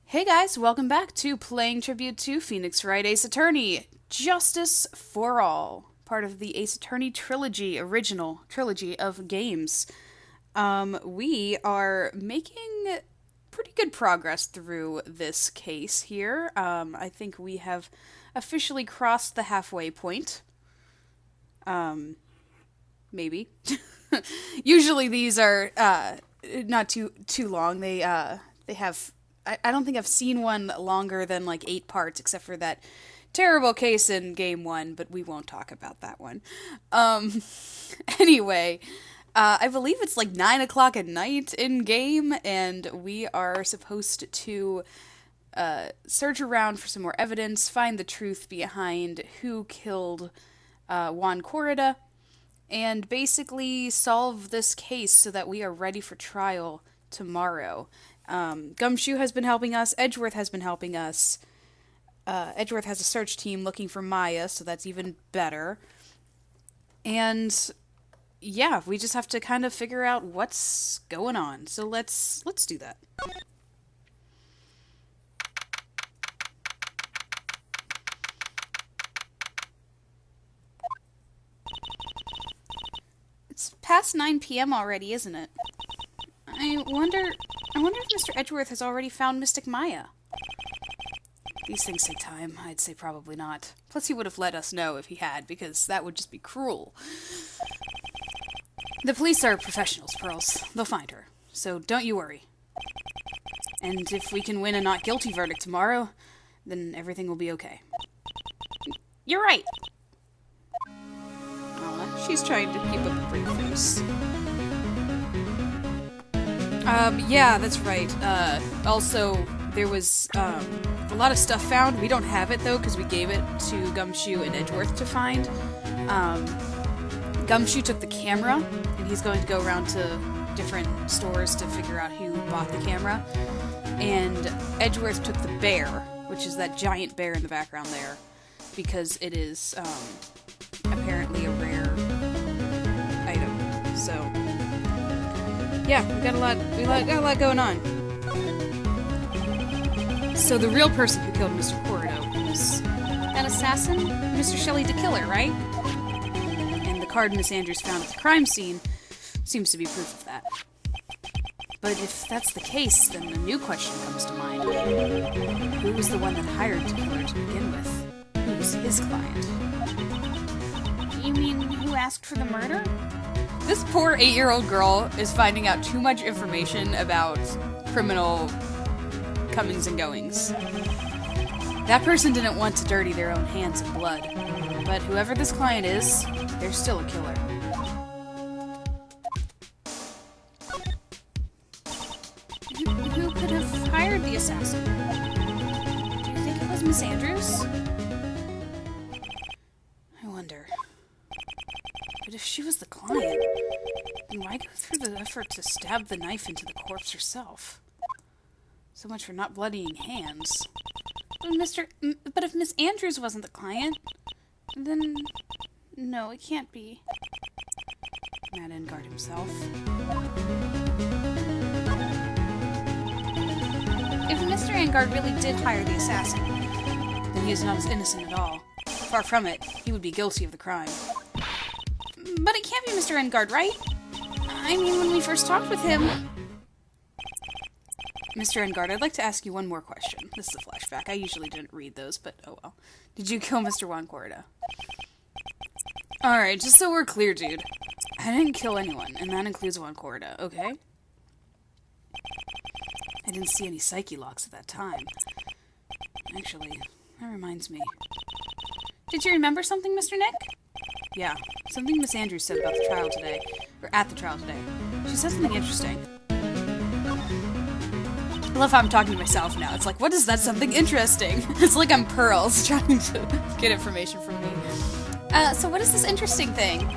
Hey guys, welcome back to Playing Tribute to Phoenix Wright Ace Attorney Justice for All, part of the Ace Attorney trilogy, original trilogy of games. We are making pretty good progress through this case here. I think we have officially crossed the halfway point. Maybe. Usually these are not too long. They have I don't think I've seen one longer than like 8 parts, except for that terrible case in game one, but we won't talk about that one. Um, anyway, I believe it's like 9 o'clock at night in game, and we are supposed to search around for some more evidence, find the truth behind who killed Juan Corrida, and basically solve this case so that we are ready for trial tomorrow. Gumshoe has been helping us. Edgeworth has been helping us. Edgeworth has a search team looking for Maya, so that's even better. And yeah, we just have to kind of figure out what's going on. So let's do that. It's past 9 p.m. already, isn't it? I wonder if Mr. Edgeworth has already found Mystic Maya. These things take time. I'd say probably not. Plus, he would have let us know if he had, because that would just be cruel. The police are professionals, Pearls. They'll find her. So don't you worry. And if we can win a not guilty verdict tomorrow, then everything will be okay. You're right. Aw, she's trying to keep up a brave face. Yeah, that's right. Also, there was, a lot of stuff found. We don't have it, though, because we gave it to Gumshoe and Edgeworth to find. Gumshoe took the camera, and he's going to go around to different stores to figure out who bought the camera. And Edgeworth took the bear, which is that giant bear in the background there, because it is, apparently a rare item. So yeah, we got a lot going on. So the real person who killed Mr. Corrido was that assassin, Mr. Shelley DeKiller, right? And the card Miss Andrews found at the crime scene seems to be proof of that. But if that's the case, then a new question comes to mind. Who was the one that hired DeKiller to begin with? Who was his client? You mean who asked for the murder? This poor 8-year-old girl is finding out too much information about criminal comings and goings. That person didn't want to dirty their own hands in blood. But whoever this client is, they're still a killer. Who could have hired the assassin? Do you think it was Miss Andrews? I wonder. But if she was the client, then why go through the effort to stab the knife into the corpse herself? So much for not bloodying hands. But if Miss Andrews wasn't the client, then no, it can't be. Matt Engard himself. If Mr. Engard really did hire the assassin, then he is not as innocent at all. Far from it, he would be guilty of the crime. But it can't be Mr. Engard, right? I mean, when we first talked with him... Mr. Engard, I'd like to ask you one more question. This is a flashback. I usually didn't read those, but oh well. Did you kill Mr. Juan Corrida? Alright, just so we're clear, dude. I didn't kill anyone, and that includes Juan Corrida, okay? I didn't see any psyche locks at that time. Actually, that reminds me. Did you remember something, Mr. Nick? Yeah, something Miss Andrews said about the trial today. Or at the trial today. She said something interesting. I love how I'm talking to myself now. It's like, what is that something interesting? It's like I'm Pearls trying to get information from me. So what is this interesting thing?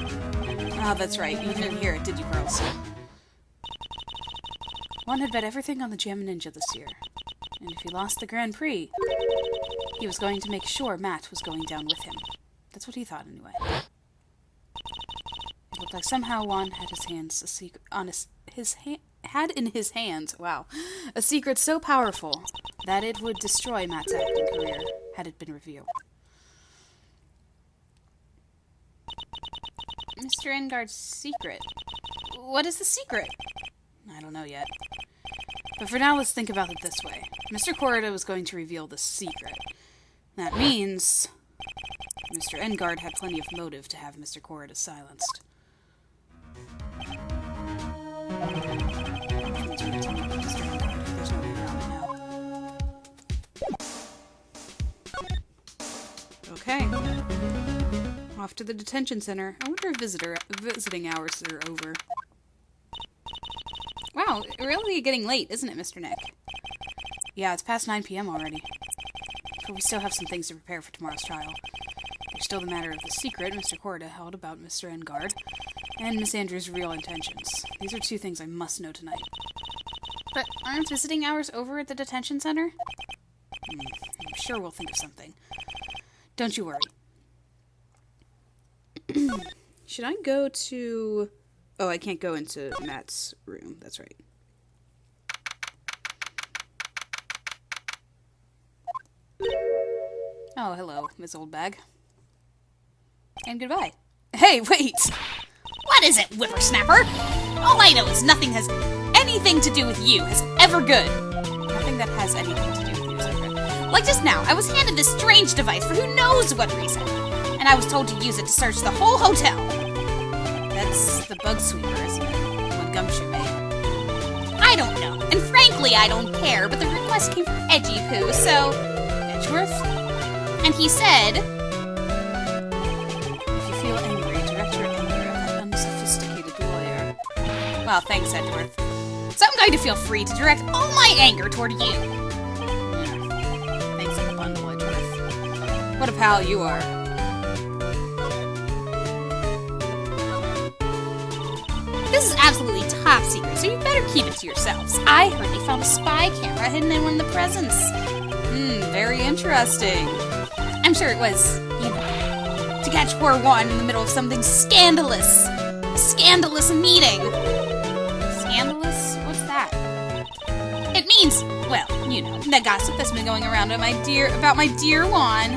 Ah, that's right. You didn't hear it, did you, Pearls? Juan had bet everything on the Jam Ninja this year. And if he lost the Grand Prix, he was going to make sure Matt was going down with him. That's what he thought, anyway. It looked like somehow Juan had his hands a secret on his had in his hands, wow, a secret so powerful that it would destroy Matt's acting career had it been revealed. Mr. Engard's secret. What is the secret? I don't know yet. But for now, let's think about it this way. Mr. Corrida was going to reveal the secret. That means Mr. Engard had plenty of motive to have Mr. Corrida silenced. There's no way around it now. Okay. Off to the detention center. I wonder if visiting hours are over. Wow, really getting late, isn't it, Mr. Nick? Yeah, it's past 9 p.m. already. But we still have some things to prepare for tomorrow's trial. There's still the matter of the secret Mr. Corrida held about Mr. Engard, and Miss Andrews' real intentions. These are two things I must know tonight. But aren't visiting hours over at the detention center? I'm sure we'll think of something. Don't you worry. Should I go to... Oh, I can't go into Matt's room. That's right. Oh, hello, Miss Oldbag. And goodbye. Hey, wait! What is it, whippersnapper? All I know is nothing has anything to do with you is ever good. Nothing that has anything to do with you is ever good. Like just now, I was handed this strange device for who knows what reason. And I was told to use it to search the whole hotel. That's the bug sweeper, isn't it? What Gumshoe made. I don't know, and frankly I don't care, but the request came from Edgy Poo, so... Edgeworth? And he said... If you feel angry, direct your anger at that unsophisticated lawyer. Well, thanks, Edgeworth. So I'm going to feel free to direct all my anger toward you. Thanks in the bundle, Edgeworth. What a pal you are. This is absolutely top secret, so you better keep it to yourselves. I heard they found a spy camera hidden in one of the presents. Very interesting. I'm sure it was, you know, to catch poor Juan in the middle of something scandalous. A scandalous meeting. Scandalous? What's that? It means, well, you know, the gossip that's been going around about my dear Juan.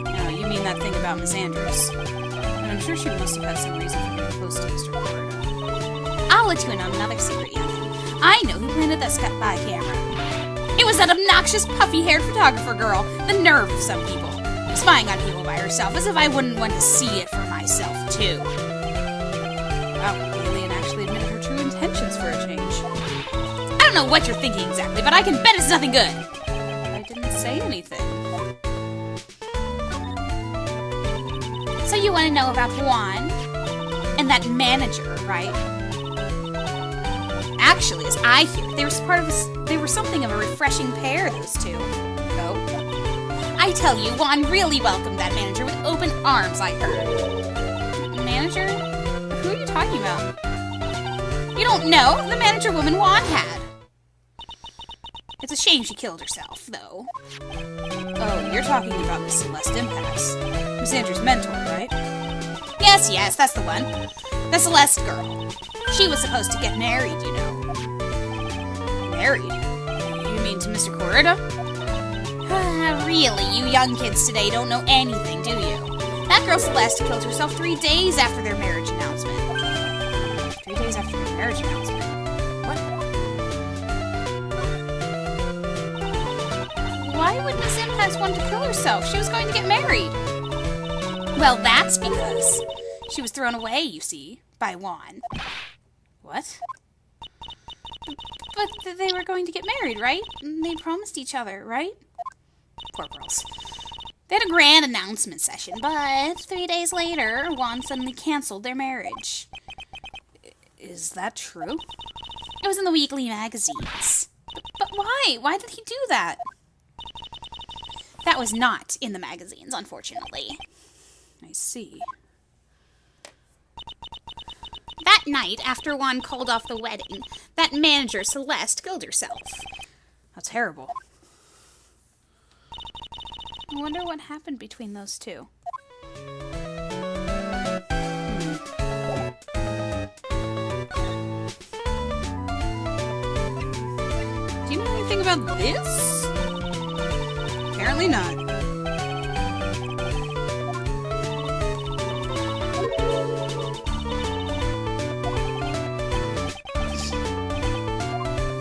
No, you mean that thing about Miss Andrews. And I'm sure she must have had some reason for being close to Mr. Corrida. I'll let you in on another secret, youngin'. I know who planted that spy camera. It was that obnoxious, puffy-haired photographer girl. The nerve of some people. Spying on people by herself, as if I wouldn't want to see it for myself, too. Wow, the alien actually admitted her true intentions for a change. I don't know what you're thinking exactly, but I can bet it's nothing good. I didn't say anything. So you want to know about Juan? And that manager, right? Actually, as I hear, they were something of a refreshing pair, those two. Oh? I tell you, Juan really welcomed that manager with open arms, I heard. Manager? Who are you talking about? You don't know? The manager woman Juan had. It's a shame she killed herself, though. Oh, you're talking about Miss Celeste Impasse. Miss Andrews' mentor, right? Yes, that's the one. The Celeste girl. She was supposed to get married, you know. Married? You mean to Mr. Corrida? Really, you young kids today don't know anything, do you? That girl Celeste killed herself 3 days after their marriage announcement. 3 days after their marriage announcement? What? Why would Miss Impasse want to kill herself? She was going to get married. Well, that's because she was thrown away, you see, by Juan. What? But they were going to get married, right? They promised each other, right? Poor girls. They had a grand announcement session, but 3 days later, Juan suddenly canceled their marriage. Is that true? It was in the weekly magazines. But why? Why did he do that? That was not in the magazines, unfortunately. I see. That night, after Juan called off the wedding, that manager, Celeste, killed herself. That's terrible. I wonder what happened between those two. Do you know anything about this? Apparently not.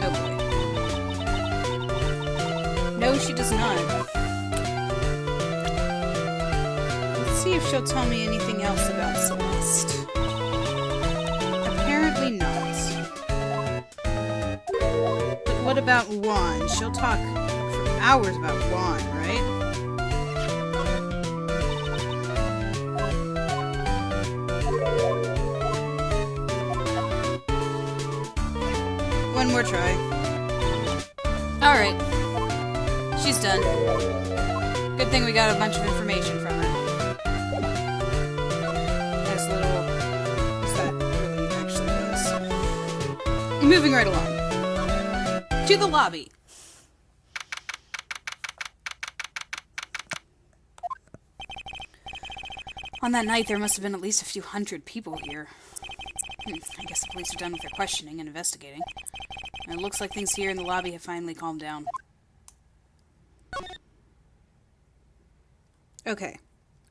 Oh boy. No, she does not. Let's see if she'll tell me anything else about Celeste. Apparently not. But what about Juan? She'll talk for hours about Juan, right? One more try. Alright. She's done. Good thing we got a bunch of information from her. As little as that really actually was. Moving right along. To the lobby. On that night, there must have been at least a few hundred people here. I guess the police are done with their questioning and investigating. And it looks like things here in the lobby have finally calmed down. Okay.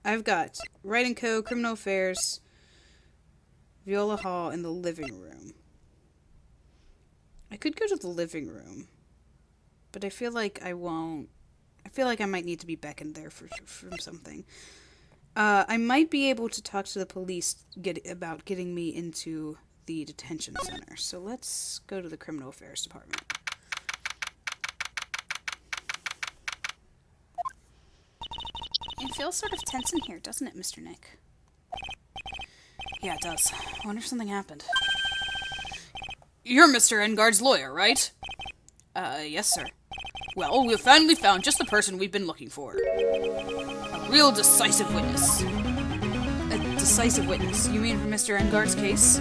I've got Wright & Co., Criminal Affairs, Viola Hall, and the living room. I could go to the living room, but I feel like I won't. I feel like I might need to be beckoned there from something. I might be able to talk to the police about getting me into the detention center. So let's go to the Criminal Affairs Department. It feels sort of tense in here, doesn't it, Mr. Nick? Yeah, it does. I wonder if something happened. You're Mr. Engarde's lawyer, right? Yes, sir. Well, we've finally found just the person we've been looking for. A real decisive witness. A decisive witness? You mean for Mr. Engarde's case?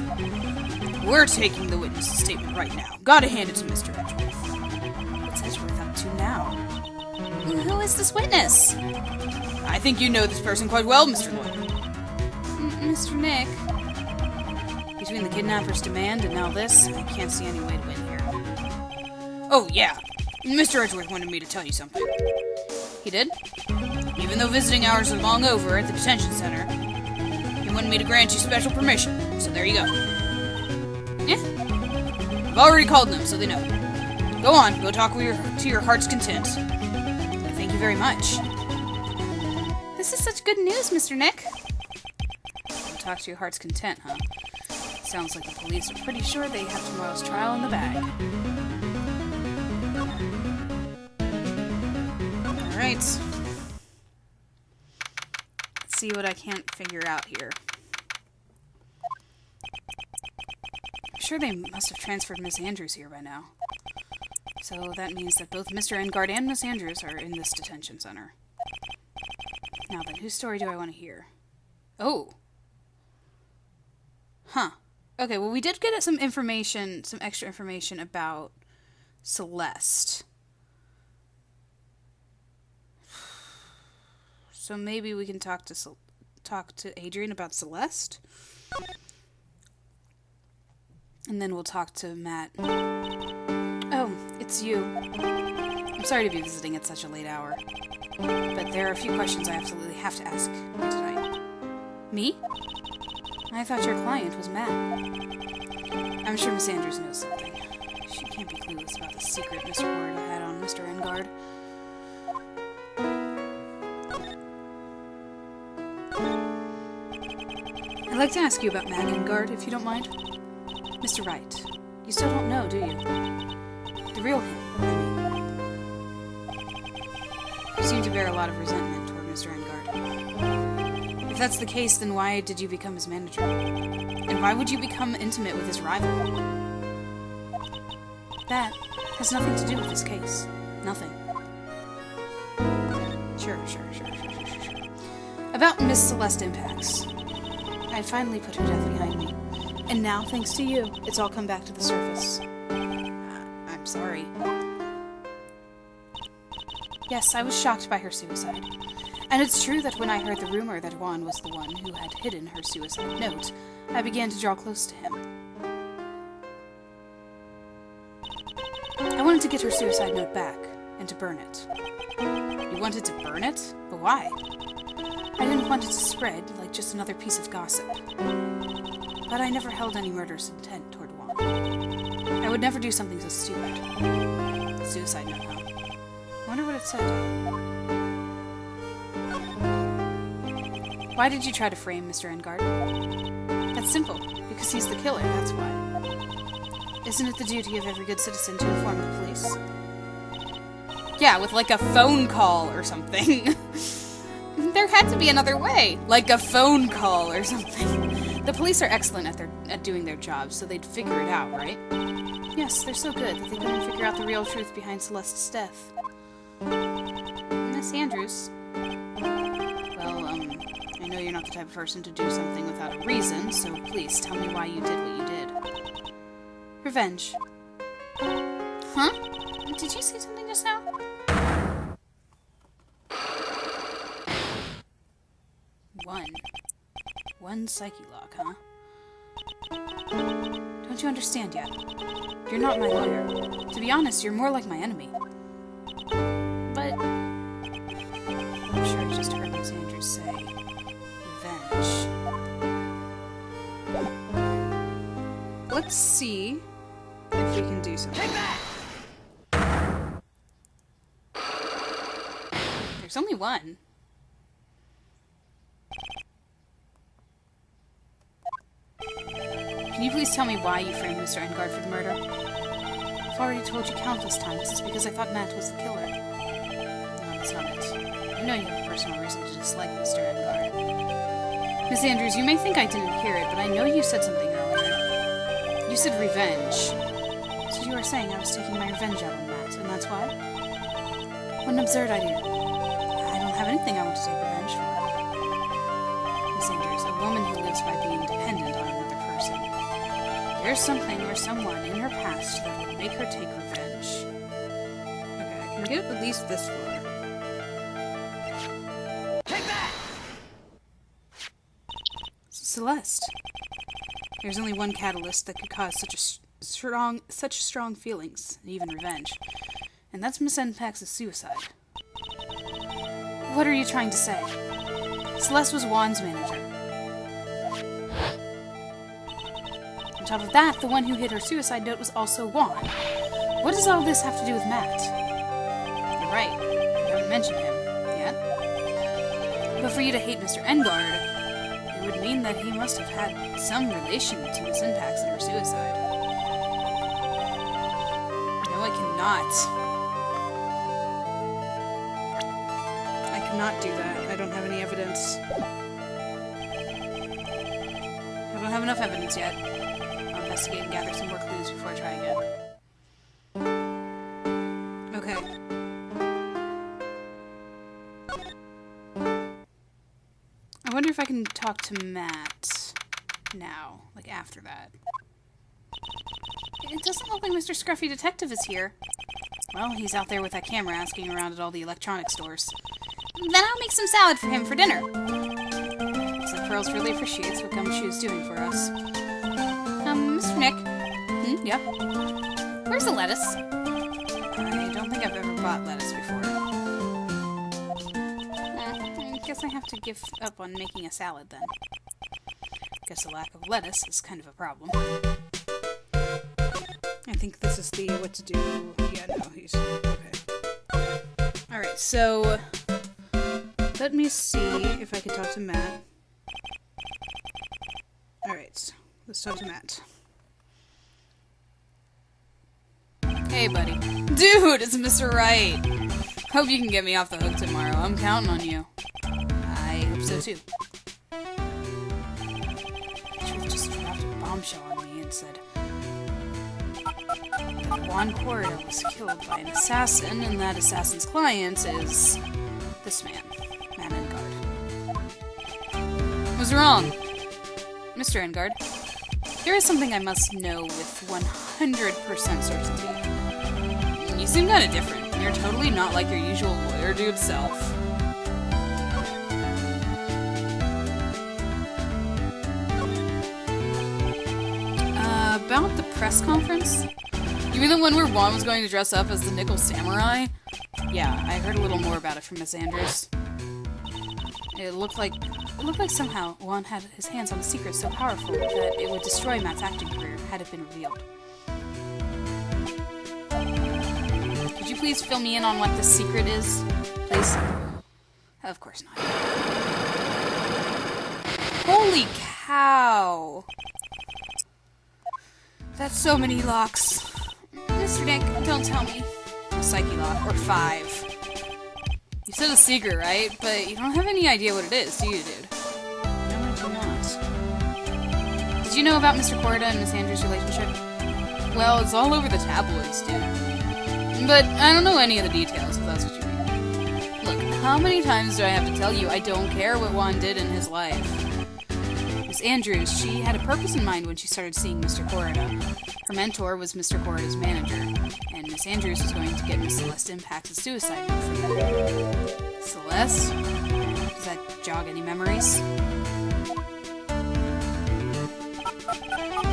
We're taking the witness's statement right now. Gotta hand it to Mr. Edgeworth. What's Edgeworth up to now? Who is this witness? I think you know this person quite well, Mr. Lawyer. Mr. Nick. Between the kidnapper's demand and now this, I can't see any way to win here. Oh, yeah. Mr. Edgeworth wanted me to tell you something. He did? Even though visiting hours are long over at the detention center, he wanted me to grant you special permission. So there you go. Yeah. I've already called them, so they know. Go on, go talk to your heart's content. Thank you very much. This is such good news, Mr. Nick. Go talk to your heart's content, huh? Sounds like the police are pretty sure they have tomorrow's trial in the bag. Alright. Let's see what I can't figure out here. I'm sure they must have transferred Miss Andrews here by now. So that means that both Mr. Engarde and Miss Andrews are in this detention center. Now then, whose story do I want to hear? Oh! Huh. Okay, well, we did get some information, some extra information about Celeste. So maybe we can talk to Adrian about Celeste? And then we'll talk to Matt. Oh, it's you. I'm sorry to be visiting at such a late hour, but there are a few questions I absolutely have to ask you tonight. Me? I thought your client was Matt. I'm sure Miss Andrews knows something. She can't be clueless about the secret Mr. Ward had on Mr. Engarde. I'd like to ask you about Matt Engarde, if you don't mind. Mr. Wright, you still don't know, do you? The real him, I mean. You seem to bear a lot of resentment toward Mr. Engarde. If that's the case, then why did you become his manager? And why would you become intimate with his rival? That has nothing to do with this case. Nothing. Sure. About Miss Celeste Impax. I finally put her death behind me. And now, thanks to you, it's all come back to the surface. I'm sorry. Yes, I was shocked by her suicide. And it's true that when I heard the rumor that Juan was the one who had hidden her suicide note, I began to draw close to him. I wanted to get her suicide note back, and to burn it. You wanted to burn it? But why? I didn't want it to spread like just another piece of gossip. But I never held any murderous intent toward Juan. I would never do something so stupid. Suicide note, huh? I wonder what it said. Why did you try to frame Mr. Engard? That's simple. Because he's the killer, that's why. Isn't it the duty of every good citizen to inform the police? Yeah, with like a phone call or something. There had to be another way. Like a phone call or something. The police are excellent at doing their job, so they'd figure it out, right? Yes, they're so good that they couldn't figure out the real truth behind Celeste's death. Miss Andrews. Well, I know you're not the type of person to do something without a reason, so please tell me why you did what you did. Revenge. Huh? Did you say something just now? One psyche lock, huh? Don't you understand yet? You're not my lawyer. To be honest, you're more like my enemy. But I'm sure I just heard Miss Andrews say revenge. Let's see if we can do something. Take that! There's only one. Can you please tell me why you framed Mr. Engard for the murder? I've already told you countless times it's because I thought Matt was the killer. No, that's not it. I know you have a personal reason to dislike Mr. Engard. Miss Andrews, you may think I didn't hear it, but I know you said something earlier. You said revenge. So you were saying I was taking my revenge out on Matt, and that's why? What an absurd idea. I don't have anything I want to take revenge for. Miss Andrews, a woman who lives by being dependent on another person. There's something or someone in her past that will make her take revenge. Okay, I can get at least this far. Take that! Celeste. There's only one catalyst that could cause such strong feelings, and even revenge. And that's Miss Enpax's suicide. What are you trying to say? Celeste was Juan's manager. On top of that, the one who hid her suicide note was also Juan. What does all this have to do with Matt? You're right. You haven't mentioned him yet. But for you to hate Mr. Engard, it would mean that he must have had some relation to Miss Enpax and her suicide. No, I cannot. I cannot do that. I don't have any evidence. I don't have enough evidence yet. I'll investigate and gather some more clues before I try again. Okay. I wonder if I can talk to Matt now, like after that. It doesn't look like Mr. Scruffy Detective is here. Well, he's out there with that camera asking around at all the electronic stores. Then I'll make some salad for him for dinner. Looks like Pearls really appreciates what Gumshoe's doing for us. Mr. Nick? Yeah? Where's the lettuce? I don't think I've ever bought lettuce before. I guess I have to give up on making a salad then. Guess the lack of lettuce is kind of a problem. I think this is the what to do. Yeah, no, he's okay. Alright, so let me see if I can talk to Matt. Alright, let's talk to Matt. Hey, buddy. Dude, it's Mr. Wright. Hope you can get me off the hook tomorrow. I'm counting on you. I hope so, too. Truth just dropped a bombshell on me and said that Juan Corrida was killed by an assassin, and that assassin's client is this man, Matt Engard. I was wrong. Mr. Engard, there is something I must know with 100% certainty. You seem kind of different. You're totally not like your usual lawyer dude self. About the press conference? You mean the one where Juan was going to dress up as the Nickel Samurai? Yeah, I heard a little more about it from Miss Andrews. It looked like somehow Juan had his hands on a secret so powerful that it would destroy Matt's acting career had it been revealed. Could you please fill me in on what the secret is, please? Of course not. Holy cow! That's so many locks. Mr. Nick, don't tell me. A psyche lock, or 5. You said a secret, right? But you don't have any idea what it is, do you, dude? No, I do not. Did you know about Mr. Korda and Miss Andrews' relationship? Well, it's all over the tabloids, dude. But I don't know any of the details, if that's what you mean. Look, how many times do I have to tell you I don't care what Juan did in his life? Miss Andrews, she had a purpose in mind when she started seeing Mr. Korda. Her mentor was Mr. Korda's manager, and Miss Andrews was going to get Miss Celeste Impact's suicide note from them. Celeste? Does that jog any memories?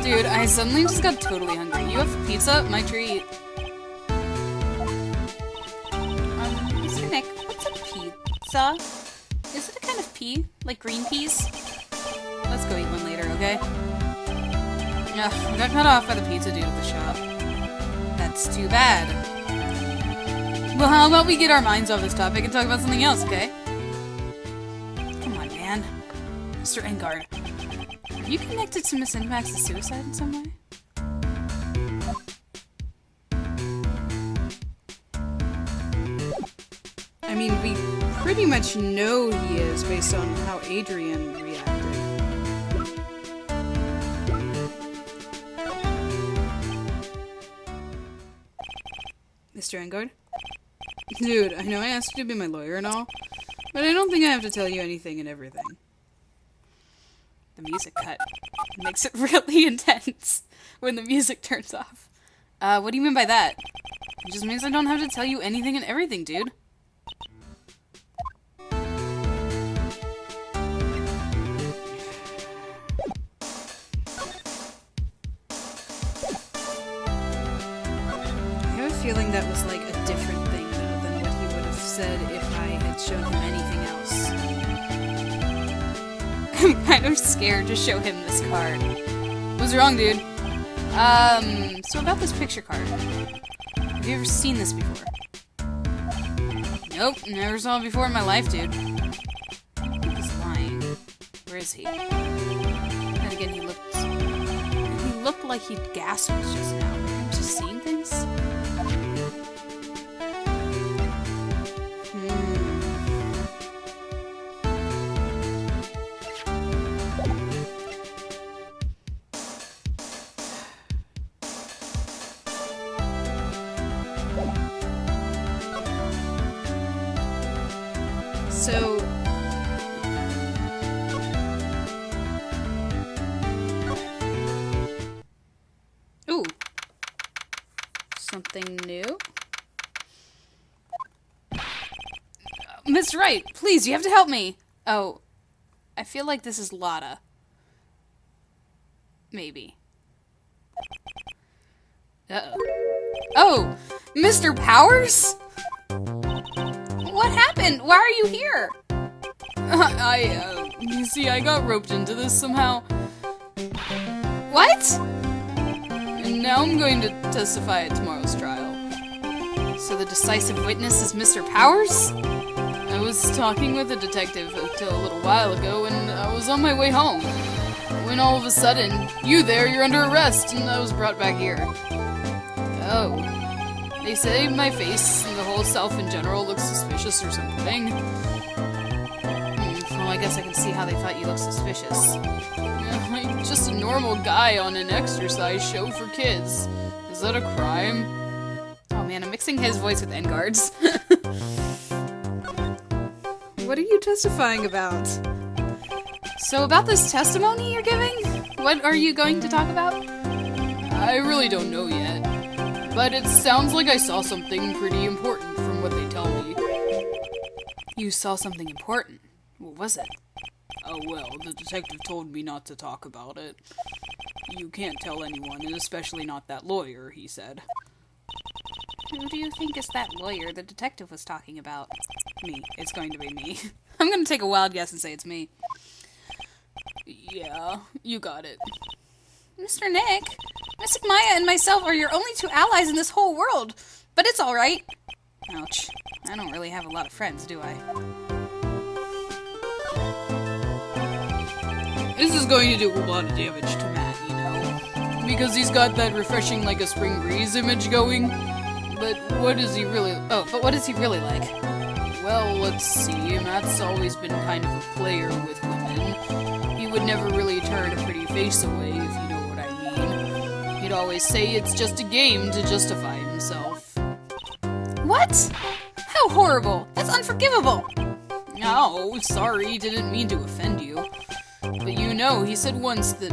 Dude, I suddenly just got totally hungry. You have pizza? My treat. Mr. Nick, what's a pizza? Is it a kind of pea? Like green peas? Let's go eat one later, okay? Ugh, I got cut off by the pizza dude at the shop. That's too bad. Well, how about we get our minds off this topic and talk about something else, okay? Come on, man. Mr. Engard, are you connected to Miss Impact's suicide in some way? I mean, we pretty much know he is based on how Adrian reacted. Mr. Engard? Dude, I know I asked you to be my lawyer and all, but I don't think I have to tell you anything and everything. The music cut. It makes it really intense when the music turns off. What do you mean by that? It just means I don't have to tell you anything and everything, dude. Feeling that was like a different thing though than what he would have said if I had shown him anything else. I'm kind of scared to show him this card. What's wrong, dude? So about this picture card. Have you ever seen this before? Nope, never saw it before in my life, dude. He's lying. Where is he? And again, he looked like he'd gasped just now. Maybe I'm just seeing things? So, ooh, something new? Miss Wright, please, you have to help me. Oh, I feel like this is Lotta. Maybe. Uh-oh. Oh, Mr. Powers? What happened? Why are you here? You see, I got roped into this somehow. What? And now I'm going to testify at tomorrow's trial. So the decisive witness is Mr. Powers? I was talking with a detective until a little while ago, and I was on my way home. When all of a sudden, you're under arrest, and I was brought back here. Oh. They say my face and the whole self in general looks suspicious or something. Well, I guess I can see how they thought you looked suspicious. I'm just a normal guy on an exercise show for kids. Is that a crime? Oh man, I'm mixing his voice with Engard's. What are you testifying about? So about this testimony you're giving? What are you going to talk about? I really don't know yet. But it sounds like I saw something pretty important from what they tell me. You saw something important? What was it? Oh well, the detective told me not to talk about it. You can't tell anyone, and especially not that lawyer, he said. Who do you think is that lawyer the detective was talking about? Me. It's going to be me. I'm going to take a wild guess and say it's me. Yeah, you got it. Mr. Nick, Mystic Maya and myself are your only two allies in this whole world, but it's alright. Ouch. I don't really have a lot of friends, do I? This is going to do a lot of damage to Matt, you know? Because he's got that refreshing like a spring breeze image going. But what is he really... Oh, but what is he really like? Well, let's see. Matt's always been kind of a player with women. He would never really turn a pretty face away, if you know what I mean. He'd always say it's just a game to justify himself. What? How horrible! That's unforgivable! Oh, sorry, didn't mean to offend you. But you know, he said once that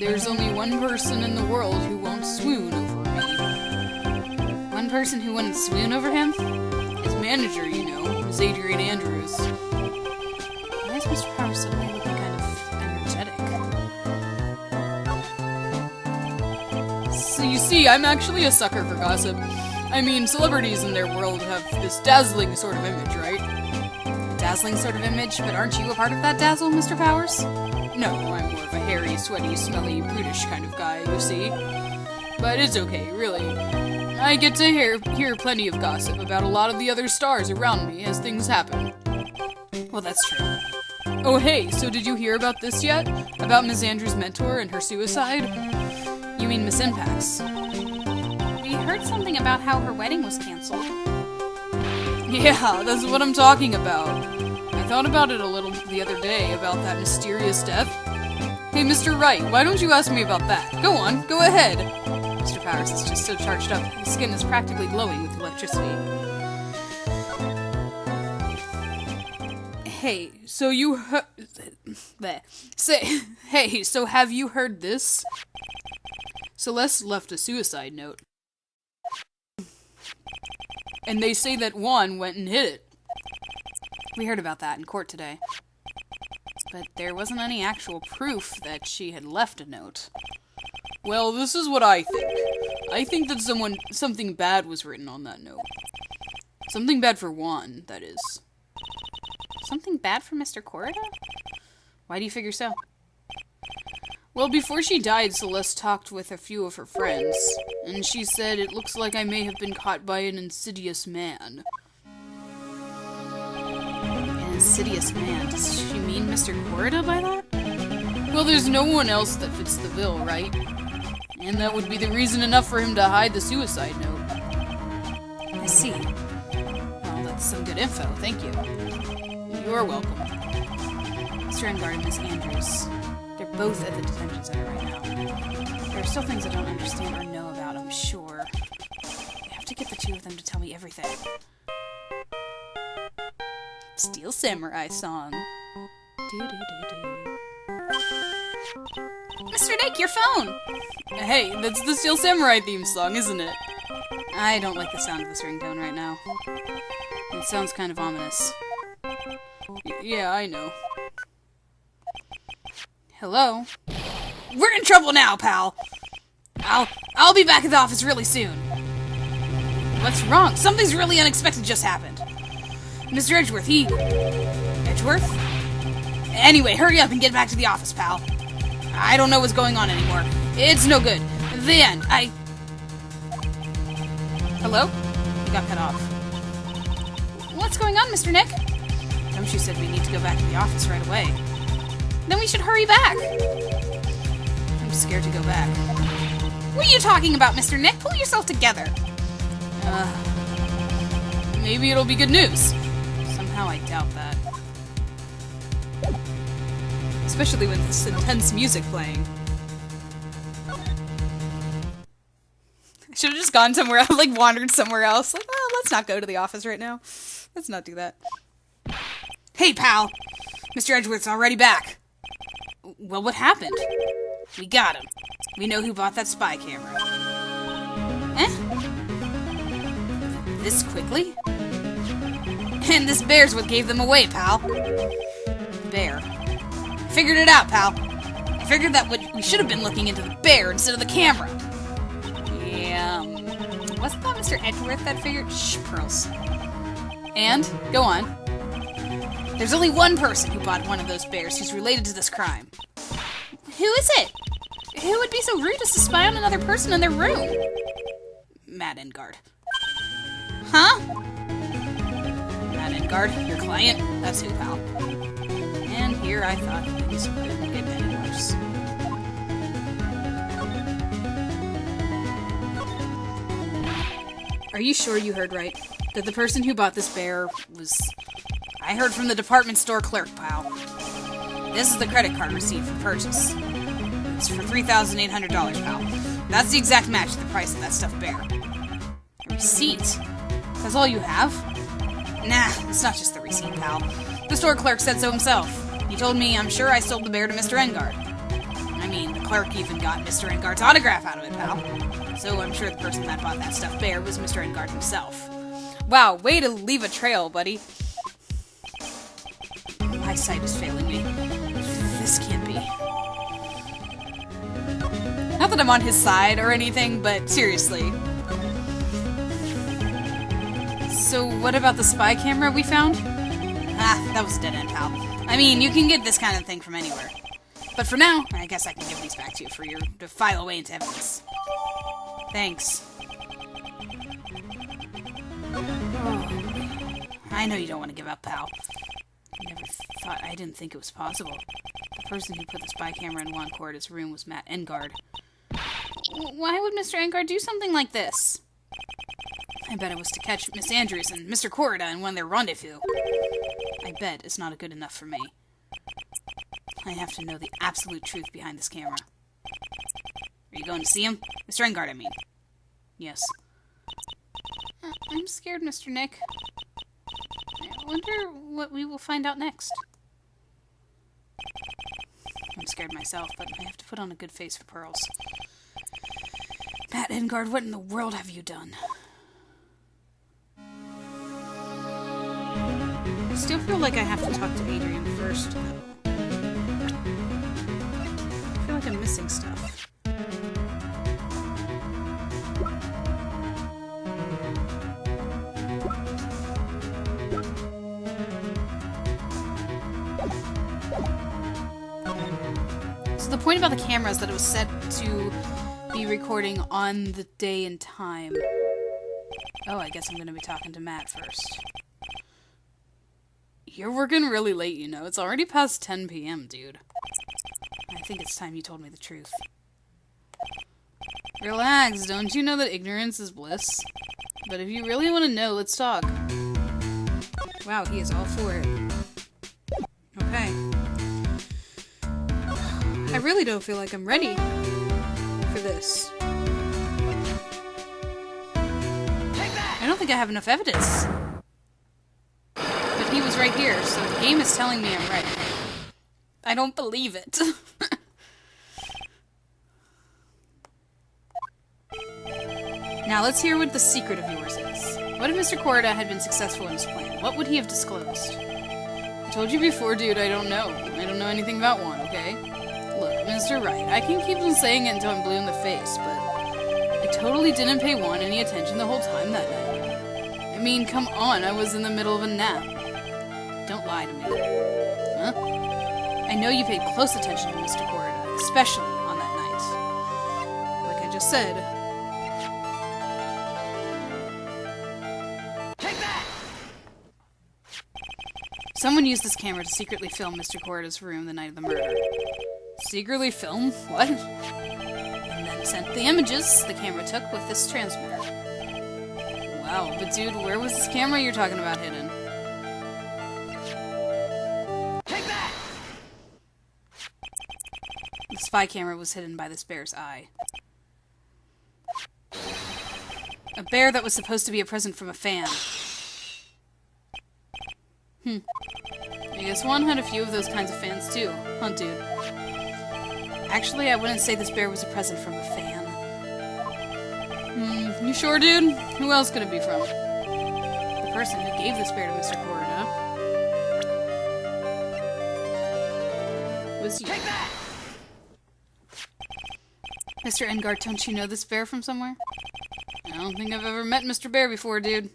there's only one person in the world who won't swoon over me. One person who wouldn't swoon over him? His manager, you know, Miss Adrian Andrews. Why is Mr. Power suddenly looking kind of energetic? So you see, I'm actually a sucker for gossip. I mean, celebrities in their world have this dazzling sort of image, right? A dazzling sort of image, but aren't you a part of that dazzle, Mr. Powers? No, I'm more of a hairy, sweaty, smelly, brutish kind of guy, you see. But it's okay, really. I get to hear plenty of gossip about a lot of the other stars around me as things happen. Well, that's true. Oh hey, so did you hear about this yet? About Ms. Andrews' mentor and her suicide? You mean Miss Impax? We heard something about how her wedding was canceled. Yeah, that's what I'm talking about. I thought about it a little the other day, about that mysterious death. Hey, Mr. Wright, why don't you ask me about that? Go on, go ahead. Mr. Powers is just so charged up, his skin is practically glowing with electricity. Hey, so you Hey, so have you heard this? Celeste left a suicide note. And they say that Juan went and hid it. We heard about that in court today. But there wasn't any actual proof that she had left a note. Well, this is what I think. I think that something bad was written on that note. Something bad for Juan, that is. Something bad for Mr. Corrida? Why do you figure so? Well, before she died, Celeste talked with a few of her friends, and she said, "It looks like I may have been caught by an insidious man." An insidious man? Does she mean Mr. Corrida by that? Well, there's no one else that fits the bill, right? And that would be the reason enough for him to hide the suicide note. I see. Well, that's some good info, thank you. You're welcome. Mr. Engard and Miss Andrews. They're both at the detention center right now. There are still things I don't understand or know about, I'm sure. I have to get the two of them to tell me everything. Steel Samurai song. Mr. Nick, your phone! Hey, that's the Steel Samurai theme song, isn't it? I don't like the sound of this ringtone right now. It sounds kind of ominous. Yeah, I know. Hello? We're in trouble now, pal! I'll be back at the office really soon. What's wrong? Something's really unexpected just happened. Mr. Edgeworth, Edgeworth? Anyway, hurry up and get back to the office, pal. I don't know what's going on anymore. It's no good. The end. Hello? We got cut off. What's going on, Mr. Nick? Gumshoe said we need to go back to the office right away. Then we should hurry back. I'm scared to go back. What are you talking about, Mr. Nick? Pull yourself together. Maybe it'll be good news. Somehow I doubt that. Especially with this intense music playing. I should have just gone somewhere else, like wandered somewhere else. Like, well, let's not go to the office right now. Let's not do that. Hey, pal! Mr. Edgeworth's already back. Well, what happened? We got him. We know who bought that spy camera. This quickly? And this bear's what gave them away, pal. Bear. I figured it out, pal. I figured that we should have been looking into the bear instead of the camera. Yeah. wasn't that Mr. Edgeworth that figured? Shh, Pearls. And? Go on. There's only one person who bought one of those bears who's related to this crime. Who is it? Who would be so rude as to spy on another person in their room? Matt Engard. Huh? Matt Engard, your client? That's who, pal. And here I thought things couldn't get any worse. Are you sure you heard right? That the person who bought this bear was... I heard from the department store clerk, pal. This is the credit card receipt for purchase. It's for $3,800, pal. That's the exact match to the price of that stuffed bear. A receipt? That's all you have? Nah, it's not just the receipt, pal. The store clerk said so himself. He told me I'm sure I sold the bear to Mr. Engard. I mean, the clerk even got Mr. Engard's autograph out of it, pal. So I'm sure the person that bought that stuffed bear was Mr. Engard himself. Wow, way to leave a trail, buddy. My sight is failing me. This can't be. Not that I'm on his side or anything, but seriously. So what about the spy camera we found? Ah, that was a dead end, pal. I mean, you can get this kind of thing from anywhere. But for now, I guess I can give these back to you for you to file away into evidence. Thanks. Oh, I know you don't want to give up, pal. I didn't think it was possible. The person who put the spy camera in Juan Corda's room was Matt Engard. Why would Mr. Engard do something like this? I bet it was to catch Miss Andrews and Mr. Corda in one of their rendezvous. I bet it's not good enough for me. I have to know the absolute truth behind this camera. Are you going to see him? Mr. Engard, I mean. Yes. I'm scared, Mr. Nick. I wonder what we will find out next. I'm scared myself, but I have to put on a good face for Pearls. Matt Engard, what in the world have you done? I still feel like I have to talk to Adrian first, though. I feel like I'm missing stuff. So the point about the camera is that it was set to be recording on the day and time. Oh, I guess I'm going to be talking to Matt first. You're working really late, you know. It's already past 10 p.m., dude. I think it's time you told me the truth. Relax, don't you know that ignorance is bliss? But if you really want to know, let's talk. Wow, he is all for it. Okay. I really don't feel like I'm ready for this. I don't think I have enough evidence. But he was right here, so the game is telling me I'm ready. I don't believe it. Now let's hear what the secret of yours is. What if Mr. Corda had been successful in his plan? What would he have disclosed? I told you before, dude, I don't know. I don't know anything about one, okay? Look, Mr. Wright, I can keep on saying it until I'm blue in the face, but I totally didn't pay Juan any attention the whole time that night. I mean, come on, I was in the middle of a nap. Don't lie to me. Huh? I know you paid close attention to Mr. Corda, especially on that night. Like I just said. Take that! Someone used this camera to secretly film Mr. Corda's room the night of the murder. Secretly film? What? And then sent the images the camera took with this transmitter. Wow, but dude, where was this camera you're talking about hidden? Take that! The spy camera was hidden by this bear's eye. A bear that was supposed to be a present from a fan. I guess Juan had a few of those kinds of fans too, huh, dude? Actually, I wouldn't say this bear was a present from a fan. You sure, dude? Who else could it be from? The person who gave this bear to Mr. Corda was you. Take that! Mr. Engard, don't you know this bear from somewhere? I don't think I've ever met Mr. Bear before, dude.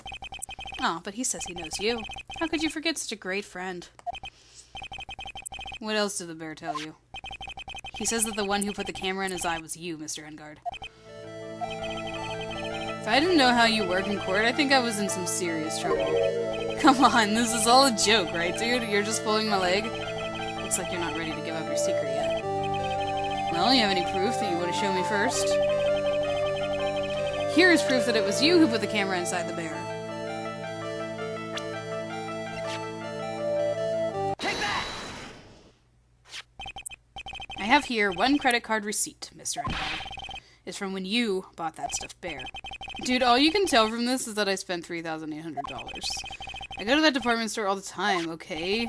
Oh, but he says he knows you. How could you forget such a great friend? What else did the bear tell you? He says that the one who put the camera in his eye was you, Mr. Engard. If I didn't know how you work in court, I think I was in some serious trouble. Come on, this is all a joke, right, dude? You're just pulling my leg? Looks like you're not ready to give up your secret yet. Well, you have any proof that you want to show me first? Here is proof that it was you who put the camera inside the bear. I have here one credit card receipt, Mr. Engard. It's from when you bought that stuffed bear. Dude, all you can tell from this is that I spent $3,800. I go to that department store all the time, okay?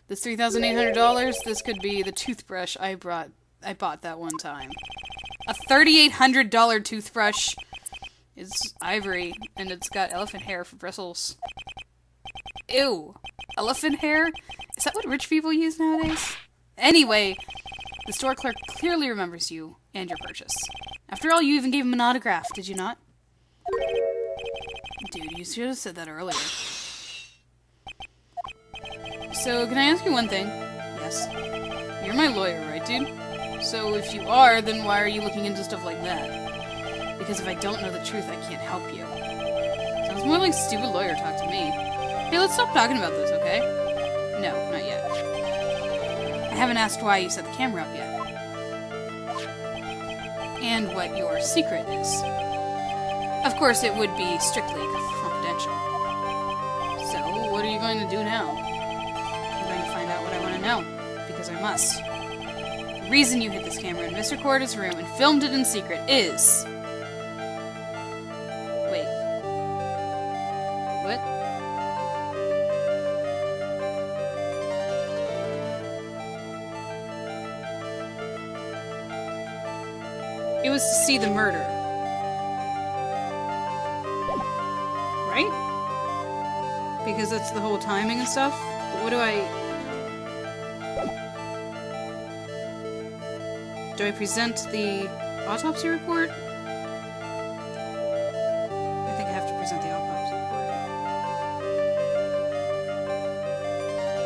This $3,800, this could be the toothbrush I bought that one time. A $3,800 toothbrush. It's ivory, and it's got elephant hair for bristles. Ew. Elephant hair? Is that what rich people use nowadays? Anyway, the store clerk clearly remembers you and your purchase. After all, you even gave him an autograph, did you not? Dude, you should have said that earlier. So, can I ask you one thing? Yes. You're my lawyer, right, dude? So, if you are, then why are you looking into stuff like that? Because if I don't know the truth, I can't help you. Sounds more like stupid lawyer talk to me. Hey, let's stop talking about this, okay? No, not yet. I haven't asked why you set the camera up yet. And what your secret is. Of course, it would be strictly confidential. So, what are you going to do now? I'm going to find out what I want to know, because I must. The reason you hid this camera in Mr. Corda's room and filmed it in secret is... Wait. What? It was to see the murder. Right? Because that's the whole timing and stuff? But what do I... Do I present the autopsy report? I think I have to present the autopsy report.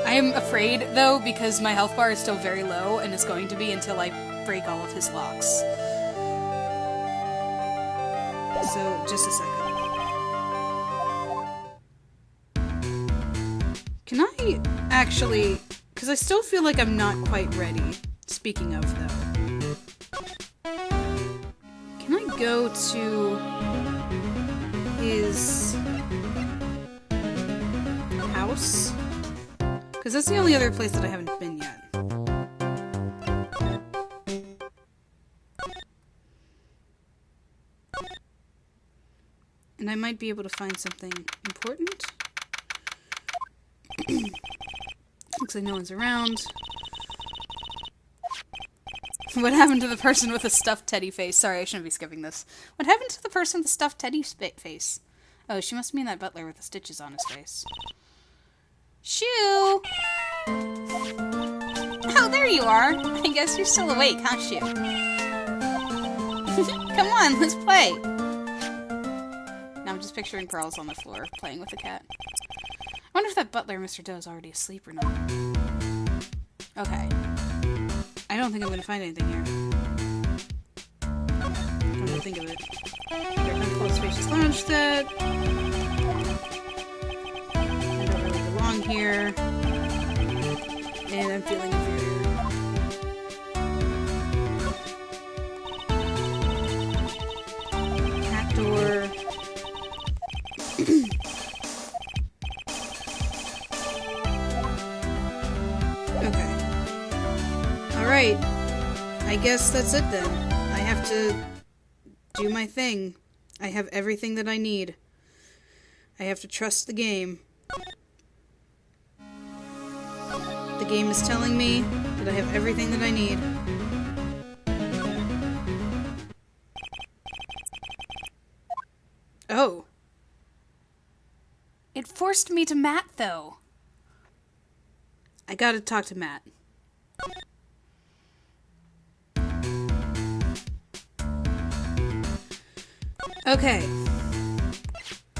I am afraid, though, because my health bar is still very low, and it's going to be until I break all of his locks. So, just a second. Can I actually... Because I still feel like I'm not quite ready. Speaking of, though. Can I go to his house? Because that's the only other place that I haven't been yet. And I might be able to find something important. Looks like no one's around. What happened to the person with the stuffed teddy face? Sorry, I shouldn't be skipping this. What happened to the person with the stuffed teddy face? Oh, she must mean that butler with the stitches on his face. Shoo! Oh, there you are. I guess you're still awake, huh, Shoo? Come on, let's play. Now I'm just picturing Pearls on the floor, playing with the cat. I wonder if that butler, Mr. Doe, is already asleep or not. Okay. I don't think I'm gonna find anything here. Come to think of it. Here comes full spacious lounge set. I don't really belong here. And I'm feeling inferior. Cat door. Okay. Alright. I guess that's it then. I have to do my thing. I have everything that I need. I have to trust the game. The game is telling me that I have everything that I need. Oh. It forced me to Matt, though. I gotta talk to Matt. Okay.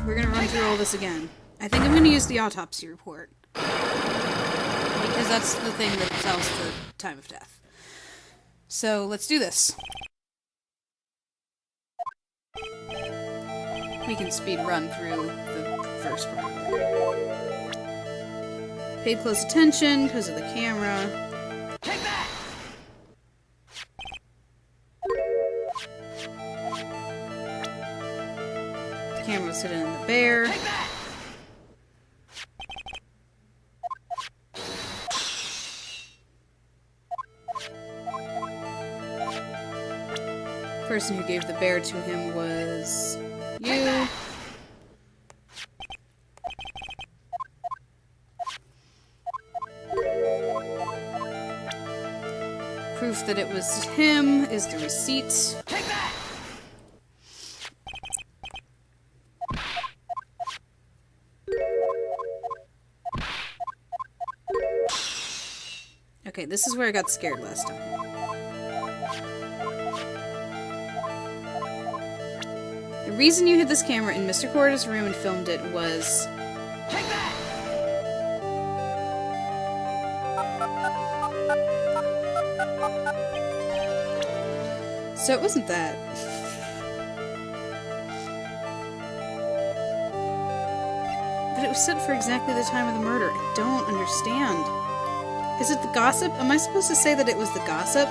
We're gonna run through all this again. I think I'm gonna use the autopsy report. Because that's the thing that tells the time of death. So, let's do this. We can speed run through the first part. Paid close attention because of the camera. Take that! The camera was hidden in the bear. Take that! The person who gave the bear to him was you. Proof that it was him is the receipt. Take that! Okay, this is where I got scared last time. The reason you hid this camera in Mr. Corda's room and filmed it was... Take that! So it wasn't that. But it was set for exactly the time of the murder. I don't understand. Is it the gossip? Am I supposed to say that it was the gossip?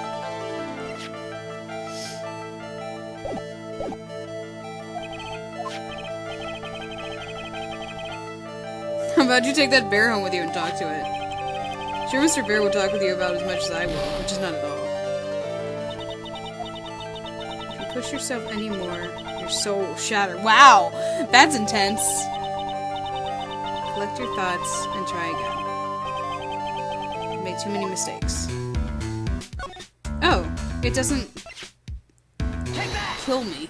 How about you take that bear home with you and talk to it? Sure, Mr. Bear will talk with you about as much as I will, which is not at all. If you push yourself anymore, your soul will shatter. Wow! That's intense! Collect your thoughts and try again. You made too many mistakes. Oh, it doesn't kill me.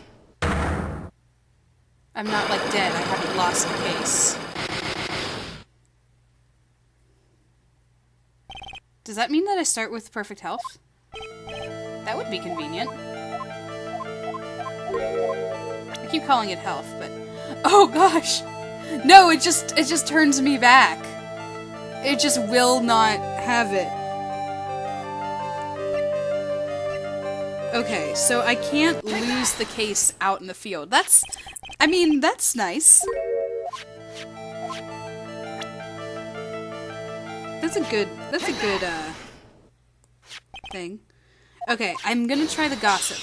I'm not, like, dead. I haven't lost the case. Does that mean that I start with perfect health? That would be convenient. I keep calling it health, but... Oh gosh! No, it just turns me back. It just will not have it. Okay, so I can't lose the case out in the field. That's nice. That's a good thing. Okay, I'm gonna try the gossip.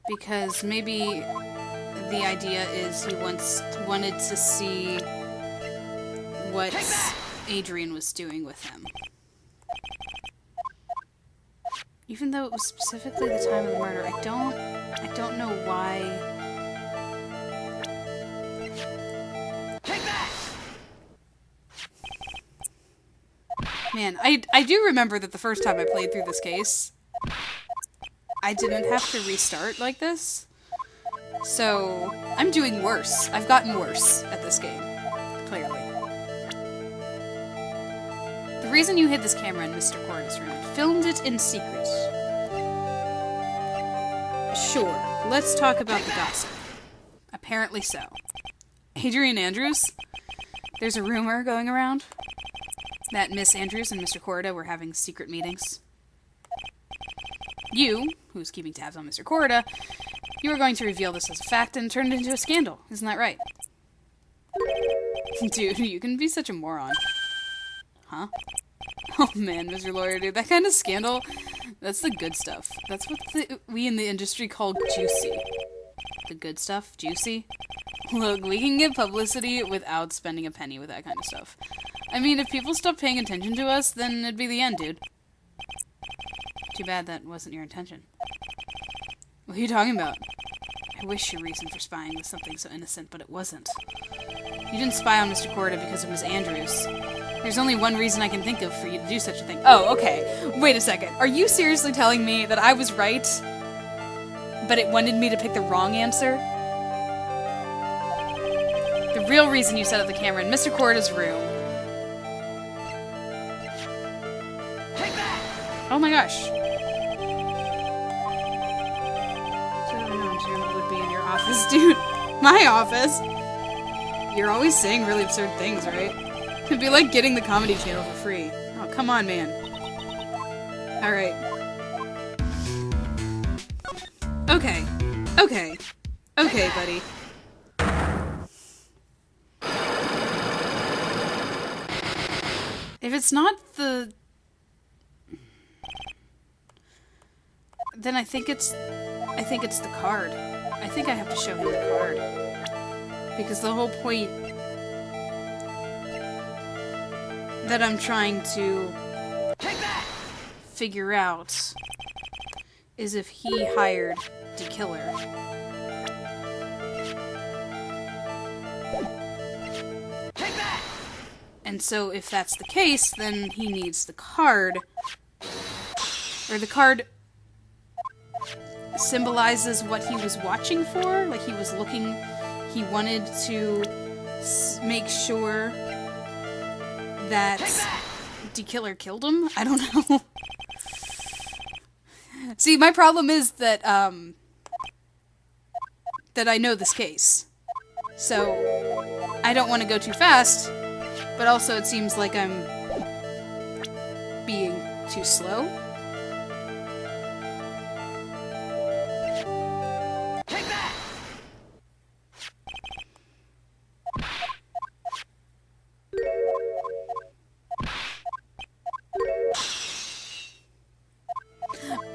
Because maybe the idea is he wanted to see what Adrian was doing with him. Even though it was specifically the time of the murder, I don't know why. Man, I do remember that the first time I played through this case, I didn't have to restart like this. So, I'm doing worse. I've gotten worse at this game, clearly. The reason you hid this camera in Mr. Corda's room, filmed it in secret. Sure, let's talk about the gossip. Apparently so. Adrian Andrews? There's a rumor going around that Miss Andrews and Mr. Corda were having secret meetings. You, who's keeping tabs on Mr. Corda, you were going to reveal this as a fact and turn it into a scandal. Isn't that right? Dude, you can be such a moron. Huh? Oh man, Mr. Lawyer, dude, that kind of scandal, that's the good stuff. That's what we in the industry call juicy. The good stuff? Juicy? Look, we can get publicity without spending a penny with that kind of stuff. I mean, if people stopped paying attention to us, then it'd be the end, dude. Too bad that wasn't your intention. What are you talking about? I wish your reason for spying was something so innocent, but it wasn't. You didn't spy on Mr. Corda because of Miss Andrews. There's only one reason I can think of for you to do such a thing. Oh, okay. Wait a second. Are you seriously telling me that I was right, but it wanted me to pick the wrong answer? The real reason you set up the camera in Mr. Corda's room. Oh my gosh. So would be in your office, dude. My office? You're always saying really absurd things, right? It'd be like getting the Comedy Channel for free. Oh, come on, man. Alright. Okay. Okay. Okay, buddy. If it's not the... Then I think it's the card. I think I have to show him the card. Because the whole point that I'm trying to figure out is if he hired the killer. And so if that's the case, then he needs the card. Or the card symbolizes what he was watching for. Like he was looking, he wanted to make sure that the killer killed him. I don't know. See, my problem is that, that I know this case. So, I don't want to go too fast, but also it seems like I'm being too slow. Take that!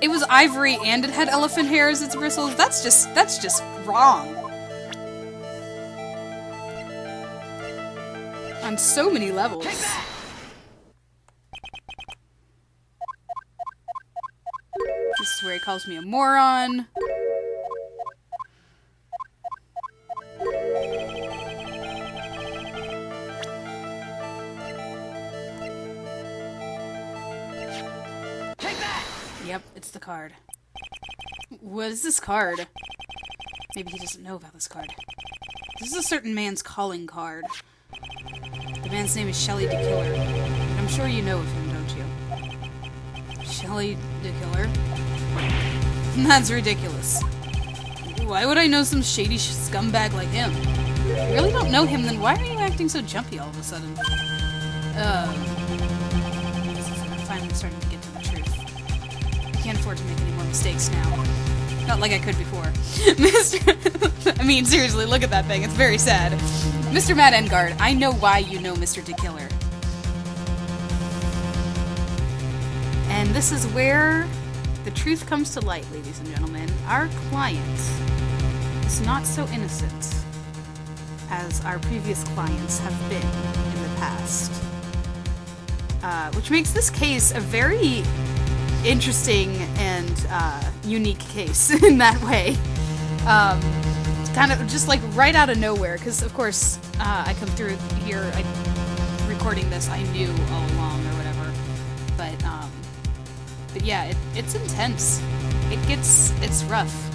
It was ivory and it had elephant hair as its bristles. That's just wrong. On so many levels. Take that! This is where he calls me a moron. Take that! Yep, it's the card. What is this card? Maybe he doesn't know about this card. This is a certain man's calling card. The man's name is Shelly the Killer. And I'm sure you know of him, don't you? Shelly the Killer? That's ridiculous. Why would I know some shady scumbag like him? If you really don't know him, then why are you acting so jumpy all of a sudden? I'm finally starting to get to the truth. I can't afford to make any more mistakes now. Not like I could before. I mean, seriously, look at that thing. It's very sad. Mr. Matt Engard, I know why you know Mr. DeKiller. And this is where the truth comes to light, ladies and gentlemen. Our client is not so innocent as our previous clients have been in the past. Which makes this case a very interesting and unique case in that way. Kind of just like right out of nowhere, because of course I come through here recording this, I knew all along or whatever, but yeah, it's intense. It's rough.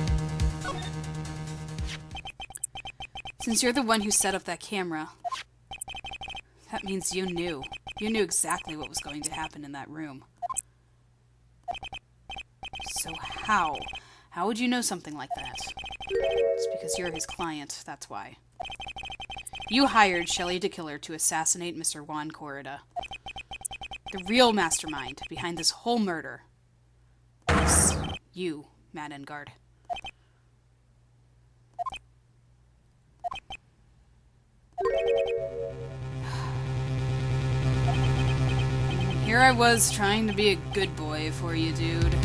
Since you're the one who set up that camera, that means you knew exactly what was going to happen in that room. So how would you know something like that? It's because you're his client, that's why. You hired Shelly DeKiller to assassinate Mr. Juan Corrida. The real mastermind behind this whole murder is you, Matt Engard. Here I was trying to be a good boy for you, dude.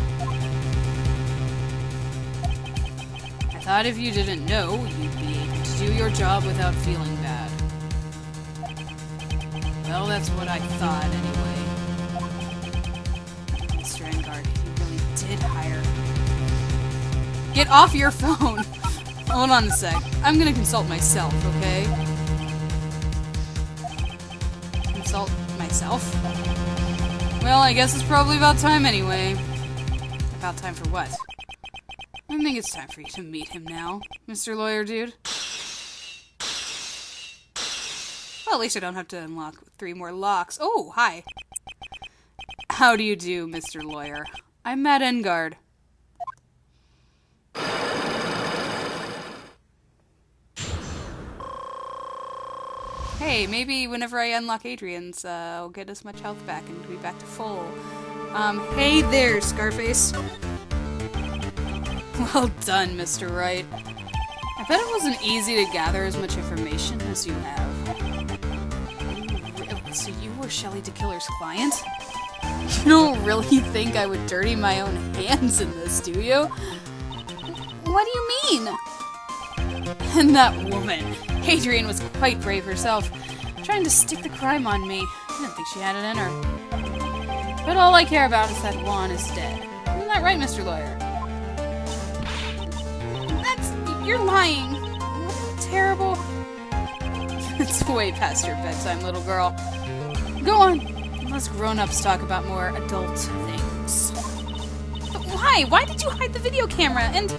I thought if you didn't know, you'd be able to do your job without feeling bad. Well, that's what I thought, anyway. Mr. Engard, you really did hire... Get off your phone! Hold on a sec. I'm gonna consult myself, okay? Consult myself? Well, I guess it's probably about time anyway. About time for what? I think it's time for you to meet him now, Mr. Lawyer Dude. Well, at least I don't have to unlock 3 more locks. Oh, hi. How do you do, Mr. Lawyer? I'm Matt Engard. Hey, maybe whenever I unlock Adrian's, I'll get as much health back and be back to full. Hey there, Scarface. Well done, Mr. Wright. I bet it wasn't easy to gather as much information as you have. So you were Shelley DeKiller's client? You don't really think I would dirty my own hands in this, do you? What do you mean? And that woman, Adrian, was quite brave herself, trying to stick the crime on me. I didn't think she had it in her. But all I care about is that Juan is dead. Isn't that right, Mr. Lawyer? You're lying. Terrible. It's way past your bedtime, little girl. Go on. Let's grown-ups talk about more adult things. But why? Why did you hide the video camera? And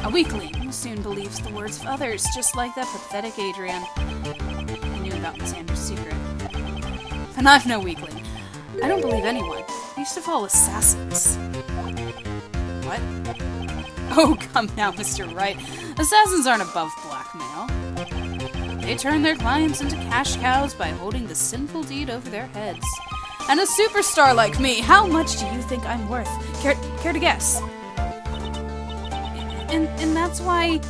a weakling who soon believes the words of others, just like that pathetic Adrian. I knew about Miss Anders' secret. But I'm no weakling. I don't believe anyone. I used to follow assassins. What? Oh, come now, Mr. Wright. Assassins aren't above blackmail. They turn their clients into cash cows by holding the sinful deed over their heads. And a superstar like me, how much do you think I'm worth? Care to guess? And that's why...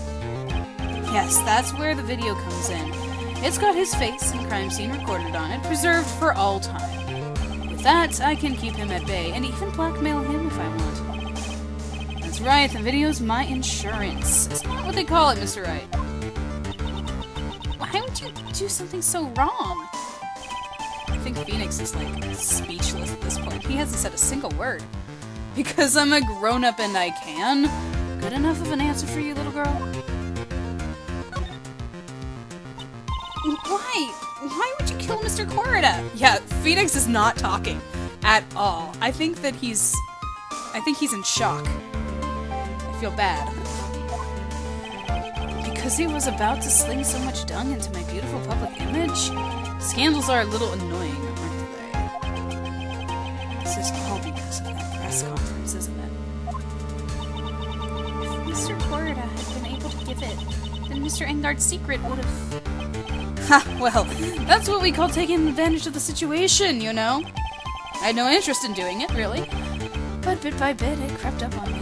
Yes, that's where the video comes in. It's got his face and crime scene recorded on it, preserved for all time. With that, I can keep him at bay, and even blackmail him if I want. That's right, the video's my insurance. Isn't that what they call it, Mr. Wright? why would you do something so wrong? I think Phoenix is, like, speechless at this point. He hasn't said a single word. Because I'm a grown-up and I can? Good enough of an answer for you, little girl? Why? Why would you kill Mr. Corrida? Yeah, Phoenix is not talking at all. I think he's in shock. I feel bad. Because he was about to sling so much dung into my beautiful public image? Scandals are a little annoying, aren't they? This is all because of that press conference, isn't it? If Mr. Corrida had been able to give it, then Mr. Engard's secret would have... Ha, well, that's what we call taking advantage of the situation, you know? I had no interest in doing it, really. But bit by bit, it crept up on me.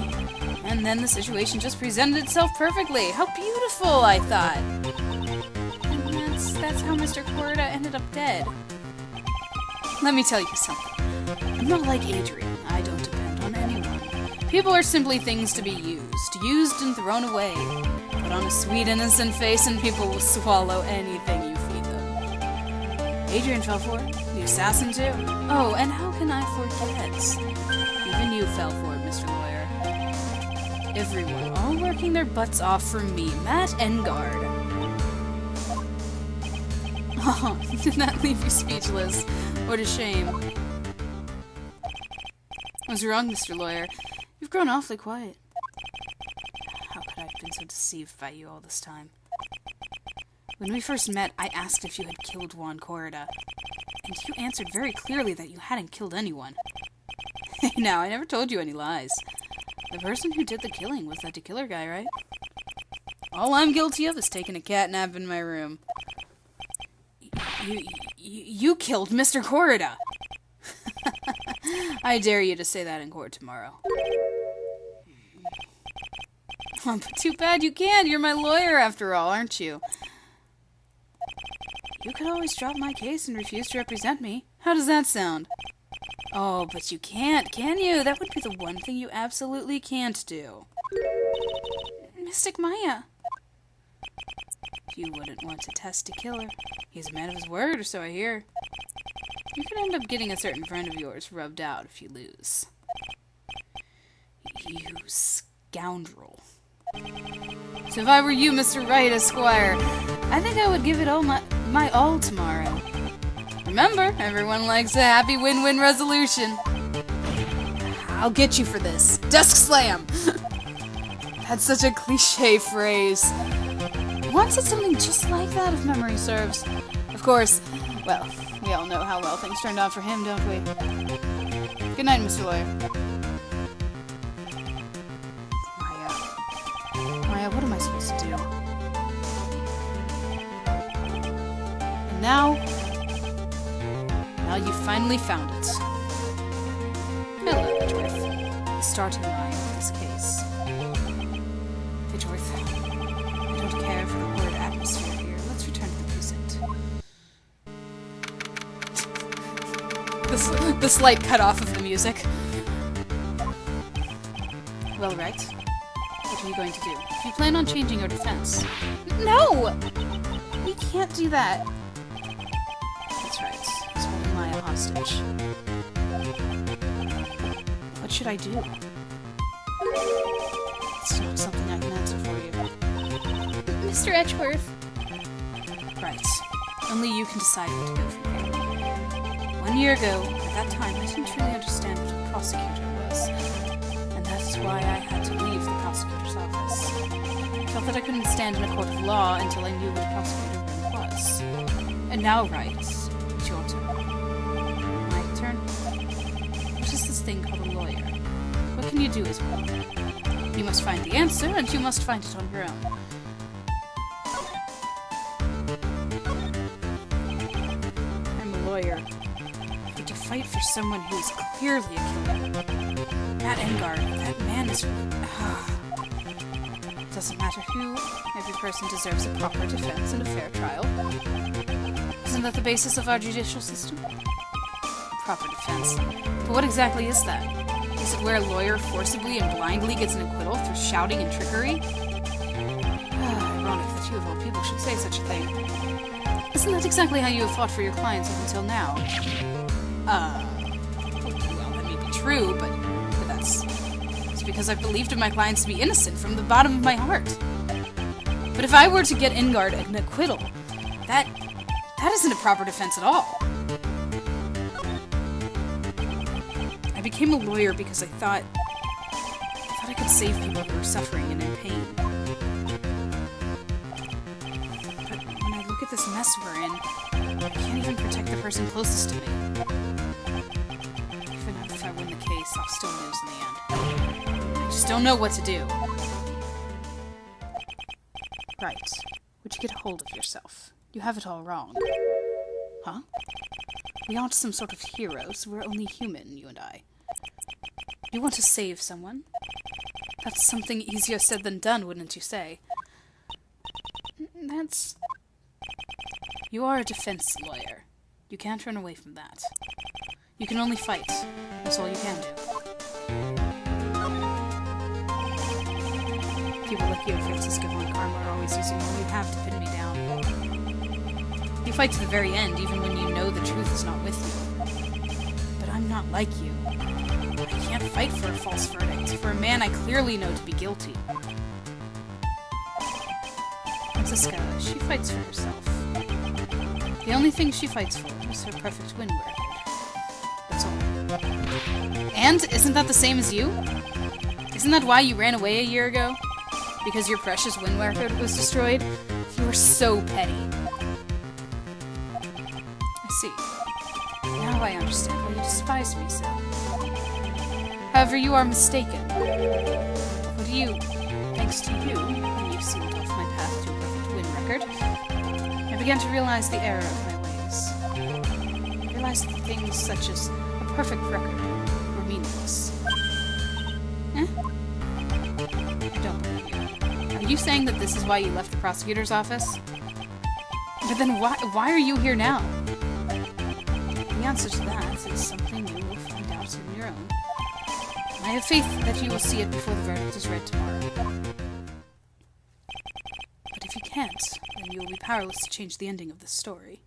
And then the situation just presented itself perfectly. How beautiful, I thought. And that's how Mr. Corrida ended up dead. Let me tell you something. I'm not like Adrian. I don't depend on anyone. People are simply things to be used and thrown away. Put on a sweet, innocent face and people will swallow anything you feed them. Adrian fell for it. The assassin too. Oh, and how can I forget? Even you fell for it, Mr. Lawyer. Everyone, all working their butts off for me, Matt Engard. Oh, did that leave you speechless? What a shame. What's wrong, Mr. Lawyer? You've grown awfully quiet. How could I have been so deceived by you all this time? When we first met, I asked if you had killed Juan Corrida, and you answered very clearly that you hadn't killed anyone. Hey now, I never told you any lies. The person who did the killing was that killer guy, right? All I'm guilty of is taking a cat nap in my room. You killed Mr. Corrida! I dare you to say that in court tomorrow. Oh, but too bad you can't. You're my lawyer after all, aren't you? You could always drop my case and refuse to represent me. How does that sound? Oh, but you can't, can you? That would be the one thing you absolutely can't do. Mystic Maya. You wouldn't want to test a killer. He's a man of his word, or so I hear. You could end up getting a certain friend of yours rubbed out if you lose. You scoundrel. So if I were you, Mr. Wright, Esquire, I think I would give it all my all tomorrow. Remember, everyone likes a happy win-win resolution. I'll get you for this. Desk slam! That's such a cliche phrase. Juan said something just like that, if memory serves. Of course, well, we all know how well things turned out for him, don't we? Good night, Mr. Lawyer. Maya, what am I supposed to do? Now you finally found it. Hello, Edgeworth. The starting line of this case. Edgeworth, I don't care for the horrid atmosphere here. Let's return to the precinct. The slight cut off of the music. Well, right. What are you going to do? If you plan on changing your defense... No! We can't do that. That's right. He's holding Maya hostage. What should I do? It's not something I can answer for you. Mr. Edgeworth. Right. Only you can decide where to go from here. 1 year ago, at that time, I didn't really understand what a prosecutor was. And that's why I had to leave the prosecutor's office. I felt that I couldn't stand in a court of law until I knew what a prosecutor really was. And now, right, it's your turn. My turn? What is this thing called a lawyer? What can you do as well? You must find the answer, and you must find it on your own. I'm a lawyer. But to fight for someone who is clearly a killer. Matt Engarde, that man is... It doesn't matter who, every person deserves a proper defense and a fair trial. Isn't that the basis of our judicial system? Proper defense. But what exactly is that? Is it where a lawyer forcibly and blindly gets an acquittal through shouting and trickery? Ironic that you of all people should say such a thing. Isn't that exactly how you have fought for your clients up until now? Well, that may be true, but that's because I've believed in my clients to be innocent from the bottom of my heart. But if I were to get Engarde an acquittal, that isn't a proper defense at all. I became a lawyer because I thought I could save people who were suffering and in pain. But when I look at this mess we're in, I can't even protect the person closest to me. Even if I win the case, I'll still lose in the end. I just don't know what to do. Right. Would you get a hold of yourself? You have it all wrong. Huh? We aren't some sort of heroes. We're only human, you and I. You want to save someone? That's something easier said than done, wouldn't you say? You are a defense lawyer. You can't run away from that. You can only fight. That's all you can do. People like you and Francisco Von Karma are always using all you have to pin me down. You fight to the very end, even when you know the truth is not with you. But I'm not like you. I can't fight for a false verdict, for a man I clearly know to be guilty. Francisca, she fights for herself. The only thing she fights for is her perfect win record. That's all. And isn't that the same as you? Isn't that why you ran away a year ago? Because your precious win record was destroyed? You were so petty. I see. Now I understand why you despise me so. However, you are mistaken. Thanks to you, when you sealed off my path to a perfect win record, I began to realize the error of my ways. I realized that things such as a perfect record were meaningless. I don't believe you. Are you saying that this is why you left the prosecutor's office? But then why are you here now? The answer to that is something you will find out on your own. I have faith that you will see it before the verdict is read tomorrow. But if you can't, then you will be powerless to change the ending of this story.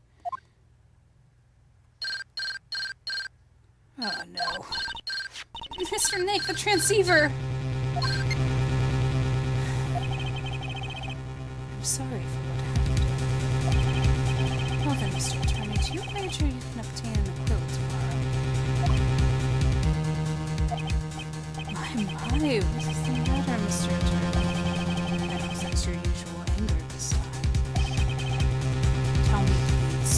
Oh no. Mr. Nick, the transceiver! I'm sorry for what happened. Well then, Mr. Attorney, do you wager you can obtain an acquittal tomorrow? My, what is the matter, Mr. Attorney? I don't sense your usual anger this time. Tell me, please.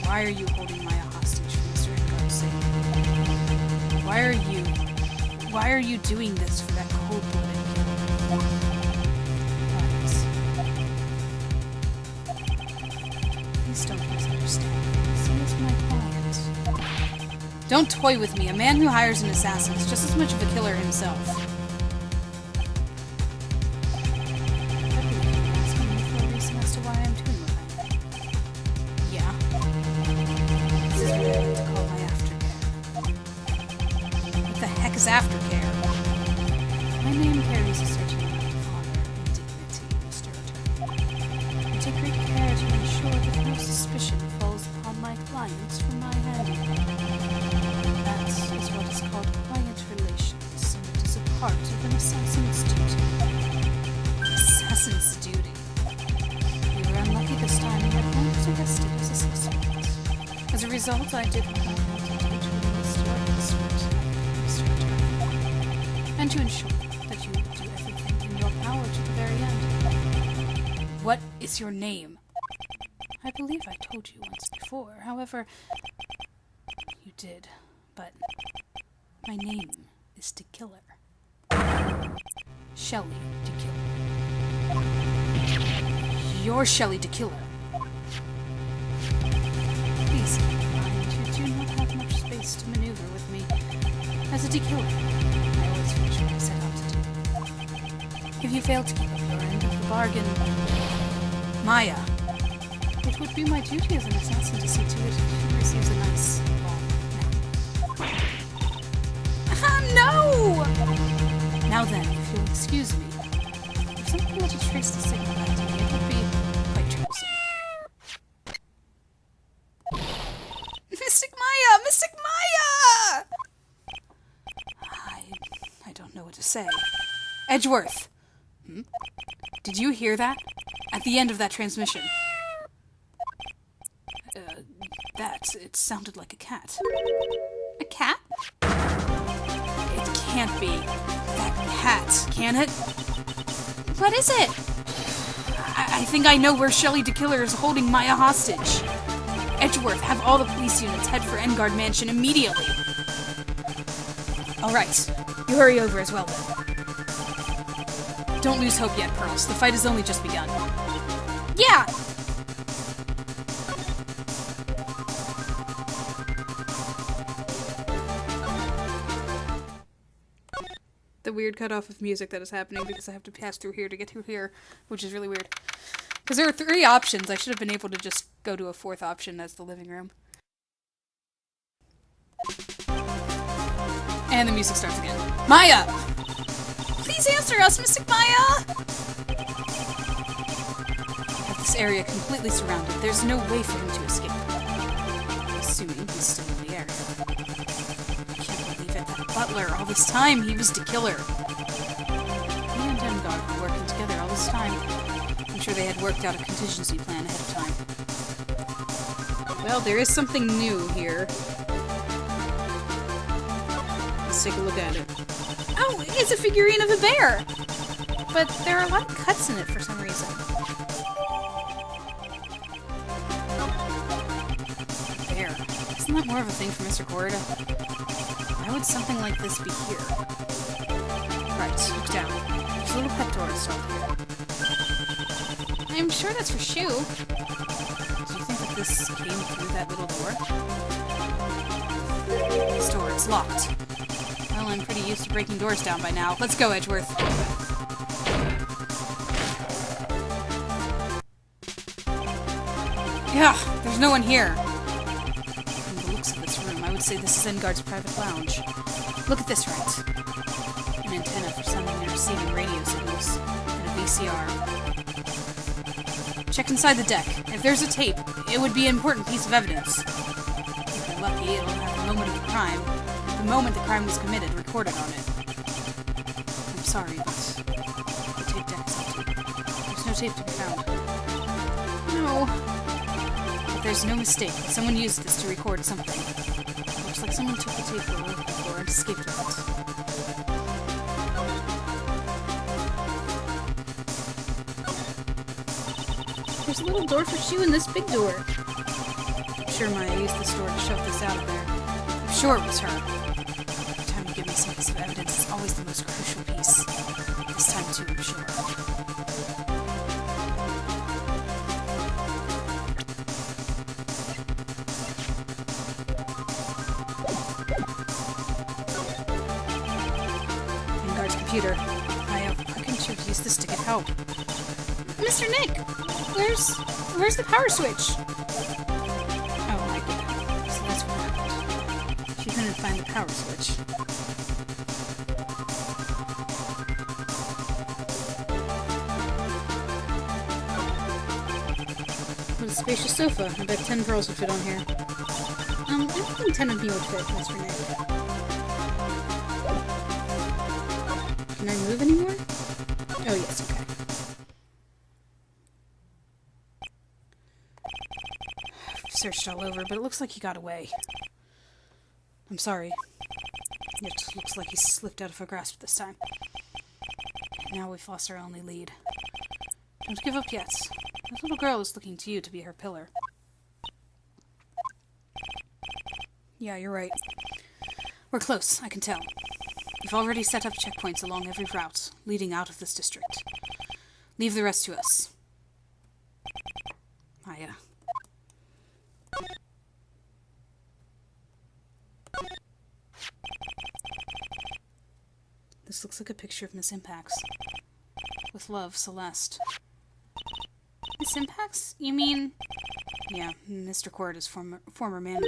Why are you holding Maya hostage for Mr. Engarde's sake? Why are you doing this for that cold-blooded killer? Please don't He is my client. Don't toy with me. A man who hires an assassin is just as much of a killer himself. Asking me for a reason as to why I'm doing what I am. Yeah. This is what I like to call my aftercare. What the heck is aftercare? My name carries a certain amount of honor and dignity, Mr. Attorney. I take great care to ensure that no suspicion falls upon my clients from my hand. That is what is called client relations, and it is a part of an assassin's duty. Assassin's duty? You were unlucky this time, and I was arrested as a suspect. As a result, I did what I had to do to enlist your expert, Mr. Attorney, and to ensure that you would do everything in your power to the very end. What is your name? I believe I told you once before. However, you did. But my name is DeKiller. Shelley DeKiller. You're Shelley DeKiller. Please keep in mind you do not have much space to maneuver with me. As a DeKiller, I always finish what I set out to do. If you fail to keep up your end of the bargain, Maya, it would be my duty as an assassin to see to it she receives a nice long nap. No! Now then, if you'll excuse me, if something were to trace the signal back to me, it would be quite troublesome. Mystic Maya! Mystic Maya! I don't know what to say. Edgeworth! Did you hear that? At the end of that transmission. It sounded like a cat. A cat? It can't be that cat, can it? What is it? I think I know where Shelley DeKiller is holding Maya hostage. Edgeworth, have all the police units head for Engard Mansion immediately. Alright, you hurry over as well then. Don't lose hope yet, Pearls. The fight has only just begun. Yeah! The weird cutoff of music that is happening because I have to pass through here to get through here, which is really weird. Because there are 3 options. I should have been able to just go to a 4th option as the living room. And the music starts again. Maya! Please answer us, Mystic Maya! Have this area completely surrounded. There's no way for him to escape. Assuming he's still in the area. I can't believe it. That butler, all this time, he was DeKiller. He and Engard were working together all this time. I'm sure they had worked out a contingency plan ahead of time. Well, there is something new here. Let's take a look at it. Oh, it's a figurine of a bear! But there are a lot of cuts in it for some reason. Bear. Isn't that more of a thing for Mr. Corrida? Why would something like this be here? Right, look down. There's a little pet door installed here. I'm sure that's for Shu. Do you think that this came through that little door? This door, it's locked. Well, I'm pretty used to breaking doors down by now. Let's go, Edgeworth. Yeah, there's no one here. From the looks of this room, I would say this is Engard's private lounge. Look at this right. An antenna for sending and receiving radio signals, and a VCR. Check inside the deck. If there's a tape, it would be an important piece of evidence. If you're lucky, it'll have the moment of the crime. The moment the crime was committed, recorded on it. I'm sorry, but the tape deck is empty. There's no tape to be found. No. But there's no mistake. Someone used this to record something. Looks like someone took the tape we were looking for and escaped with it. There's a little door for Shu and this big door. I'm sure Maya used this door to shove this out of there. I'm sure it was her. Every time you give me some piece of evidence, it's always the most crucial piece. This time too, I'm sure. computer. Why couldn't you have used this to get help? Mr. Nick, where's the power switch? Oh my god. So that's what happened. She couldn't find the power switch. What a spacious sofa. I bet 10 pearls would fit on here. I don't think 10 of you would fit, Mr. Nick. Can I move anymore? Oh yes, okay. I've searched all over, but it looks like he got away. I'm sorry. It looks like he slipped out of our grasp this time. Now we've lost our only lead. Don't give up yet. This little girl is looking to you to be her pillar. Yeah, you're right. We're close, I can tell. We've already set up checkpoints along every route leading out of this district. Leave the rest to us. Maya. This looks like a picture of Miss Impax. With love, Celeste. Miss Impax? You mean... Yeah, Mr. Corda's former manager.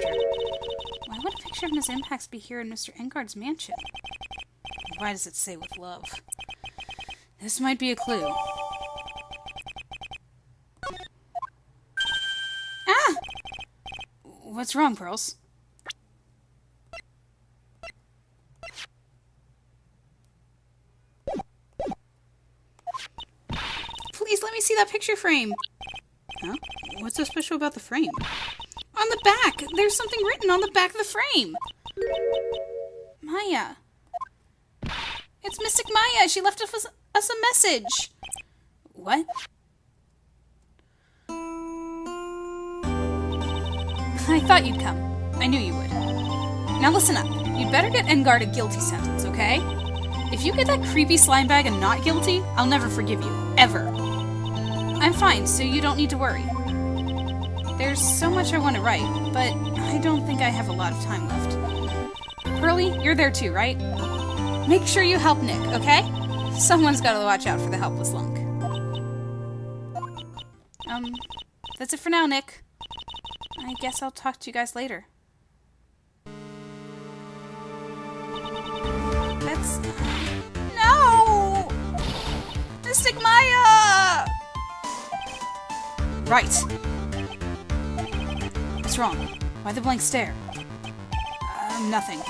Why would a picture of Miss Impax be here in Mr. Engard's mansion? Why does it say with love? This might be a clue. Ah! What's wrong, Pearls? Please let me see that picture frame. Huh? What's so special about the frame? On the back! There's something written on the back of the frame! Maya. It's Mystic Maya! She left us a message! What? I thought you'd come. I knew you would. Now listen up. You'd better get Engard a guilty sentence, okay? If you get that creepy slime bag and not guilty, I'll never forgive you. Ever. I'm fine, so you don't need to worry. There's so much I want to write, but I don't think I have a lot of time left. Pearly, you're there too, right? Make sure you help Nick, okay? Someone's got to watch out for the helpless lunk. That's it for now, Nick. I guess I'll talk to you guys later. That's... No! Mystic Maya! Right. What's wrong? Why the blank stare? Nothing.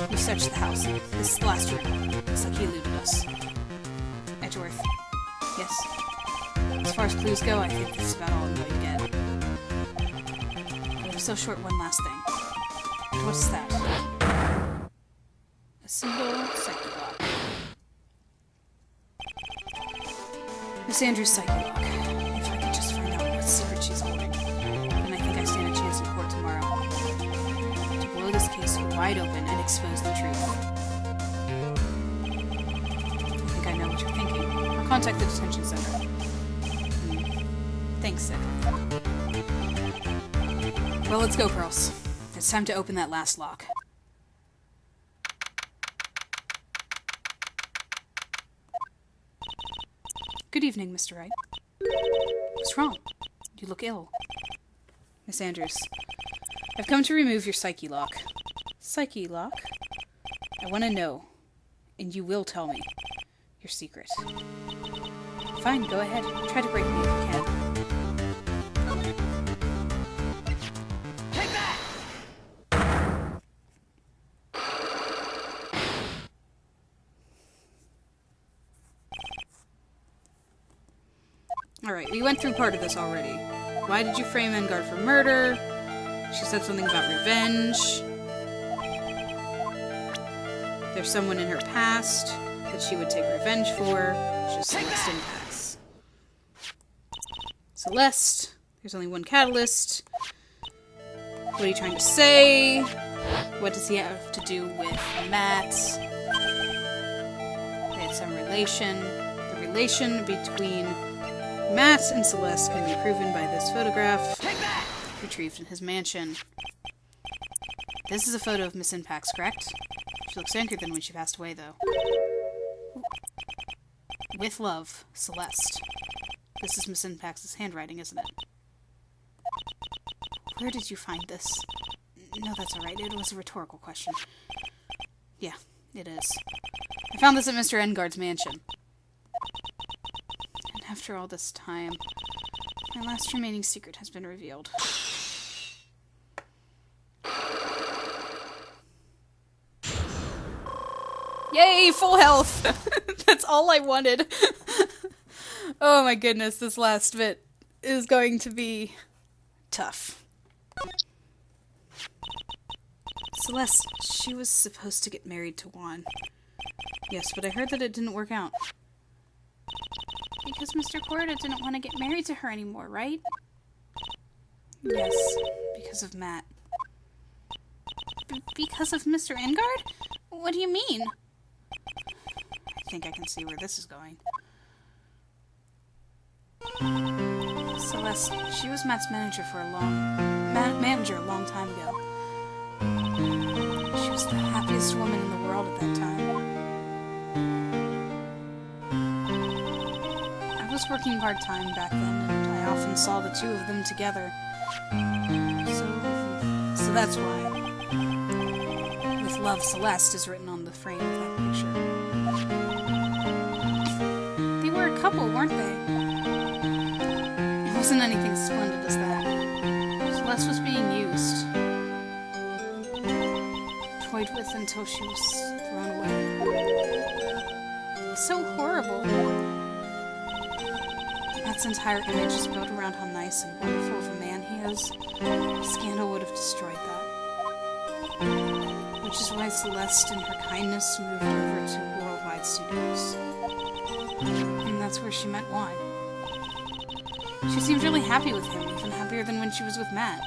We searched the house. This is the last room. Looks like he eluded us. Edgeworth. Yes. As far as clues go, I think this is about all I'm going to get. But I'm still short one last thing. What's that? A single psyche block. Miss Andrews' psyche block. If I could just find out what secret she's holding, then I think I stand a chance in court tomorrow. To blow this case wide open and expose the truth. I think I know what you're thinking. I'll contact the detention center. Thanks, Sid. Well, let's go, Pearls. It's time to open that last lock. Good evening, Mr. Wright. What's wrong? You look ill. Miss Andrews, I've come to remove your psyche lock. Psyche lock? I want to know, and you will tell me, your secret. Fine, go ahead. Try to break me if you can. Take that! Alright, we went through part of this already. Why did you frame Engard for murder? She said something about revenge. There's someone in her past that she would take revenge for. She's Celeste Impax. Celeste. There's only one catalyst. What are you trying to say? What does he have to do with Matt? They had some relation. The relation between Matt and Celeste can be proven by this photograph retrieved in his mansion. This is a photo of Miss Impax, correct? She looks younger than when she passed away, though. With love, Celeste. This is Miss Impax's handwriting, isn't it? Where did you find this? No, that's alright. It was a rhetorical question. Yeah, it is. I found this at Mr. Engard's mansion. And after all this time, my last remaining secret has been revealed. Yay, full health! That's all I wanted. Oh my goodness, this last bit is going to be tough. Celeste, she was supposed to get married to Juan. Yes, but I heard that it didn't work out. Because Mr. Corda didn't want to get married to her anymore, right? Yes, because of Matt. Because of Mr. Engard? What do you mean? I think I can see where this is going. Celeste, she was Matt's manager for a long time ago. She was the happiest woman in the world at that time. I was working part-time back then, and I often saw the two of them together. So that's why. With love, Celeste is written on the frame of that picture. They were a couple, weren't they? It wasn't anything as splendid as that. Celeste was being used. Toyed with until she was thrown away. So horrible. Matt's entire image is built around how nice and wonderful of a man he is. Scandal would have destroyed that. Which is why Celeste, in her kindness, moved over to Worldwide Studios. And that's where she met Juan. She seemed really happy with him, even happier than when she was with Matt.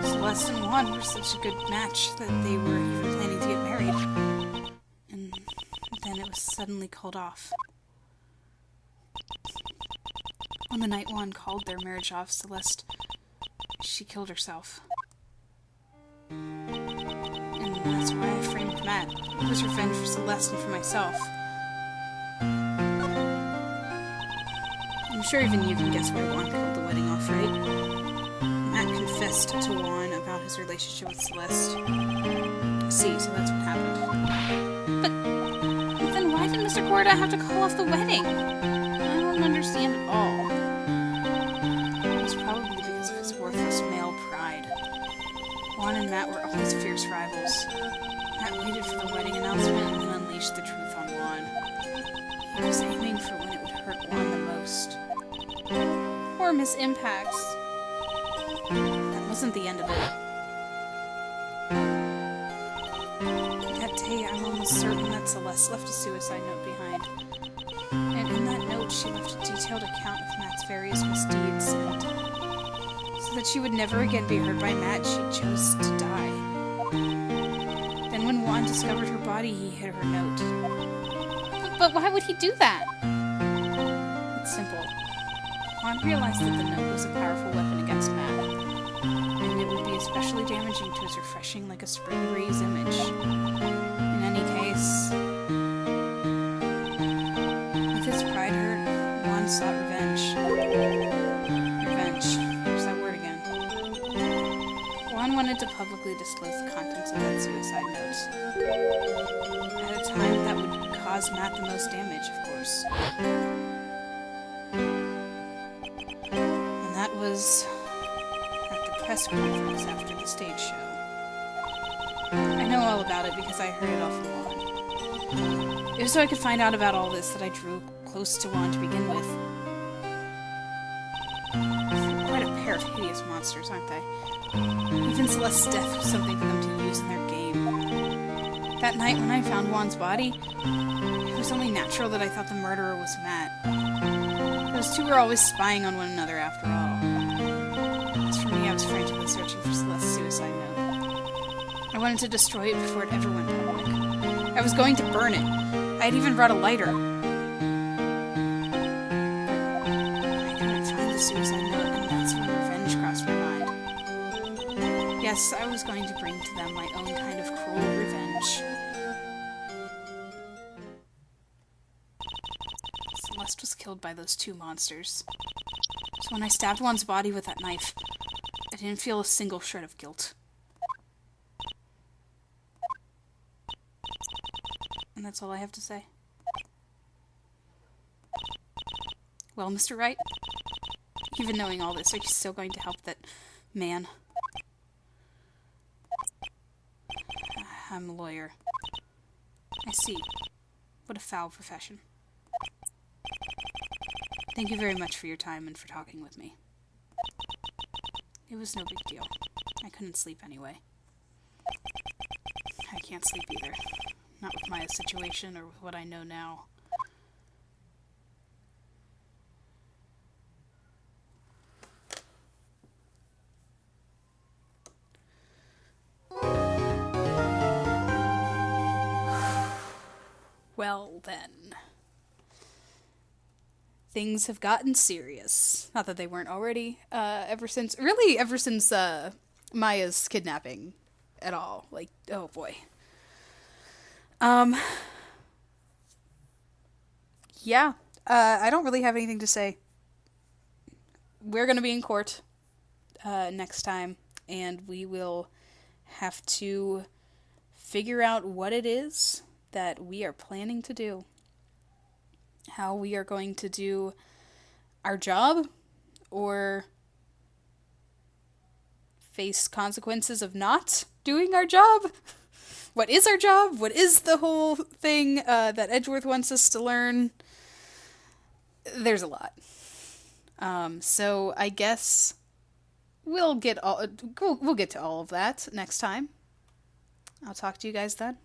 Celeste and Juan were such a good match that they were even planning to get married. And then it was suddenly called off. On the night Juan called their marriage off, Celeste, she killed herself. And that's why I framed Matt. It was revenge for Celeste and for myself. I'm sure even you can guess why Juan killed the wedding off, right? Matt confessed to Juan about his relationship with Celeste. See, so that's what happened. But then why did Mr. Corda have to call off the wedding? I don't understand at all. It was probably because of his worthless male pride. Juan and Matt were always fierce rivals. Matt waited for the wedding announcement and then unleashed the truth on Juan. He was aiming for when it would hurt Juan the most. Poor Miss Impax. That wasn't the end of it. That day, I'm almost certain that Celeste left a suicide note behind. And in that note, she left a detailed account of Matt's various misdeeds, and so that she would never again be hurt by Matt, she chose to die. Then when Juan discovered her body, he hid her note. But why would he do that? It's simple. Juan realized that the note was a powerful weapon against Matt, and it would be especially damaging to his refreshing like a spring breeze image. In any case, with his pride hurt, Juan sought revenge. Revenge. There's that word again. Juan wanted to publicly disclose the contents of that suicide note. At a time that would cause Matt the most damage, of course. And that was at the press conference after the stage show. I know all about it because I heard it all from Juan. It was so I could find out about all this that I drew close to Juan to begin with. They're quite a pair of hideous monsters, aren't they? Even Celeste's death was something for them to use in their game. That night when I found Juan's body, it was only natural that I thought the murderer was Matt. Those two were always spying on one another after all. As for me, I was frantically searching for Celeste's suicide note. I wanted to destroy it before it ever went public. I was going to burn it. I had even brought a lighter. I couldn't find the suicide note, and that's when revenge crossed my mind. Yes, I was going to bring to them my own kind of cruel revenge. killed by those two monsters. So when I stabbed one's body with that knife, I didn't feel a single shred of guilt. And that's all I have to say. Well, Mr. Wright, even knowing all this, are you still going to help that man? I'm a lawyer. I see. What a foul profession. Thank you very much for your time and for talking with me. It was no big deal. I couldn't sleep anyway. I can't sleep either. Not with Maya's situation or with what I know now. Well, then. Things have gotten serious. Not that they weren't already, ever since Maya's kidnapping at all. Like, oh boy. Yeah, I don't really have anything to say. We're gonna be in court, next time, and we will have to figure out what it is that we are planning to do. How we are going to do our job, or face consequences of not doing our job. What is our job? What is the whole thing that Edgeworth wants us to learn? There's a lot. So I guess we'll get to all of that next time. I'll talk to you guys then.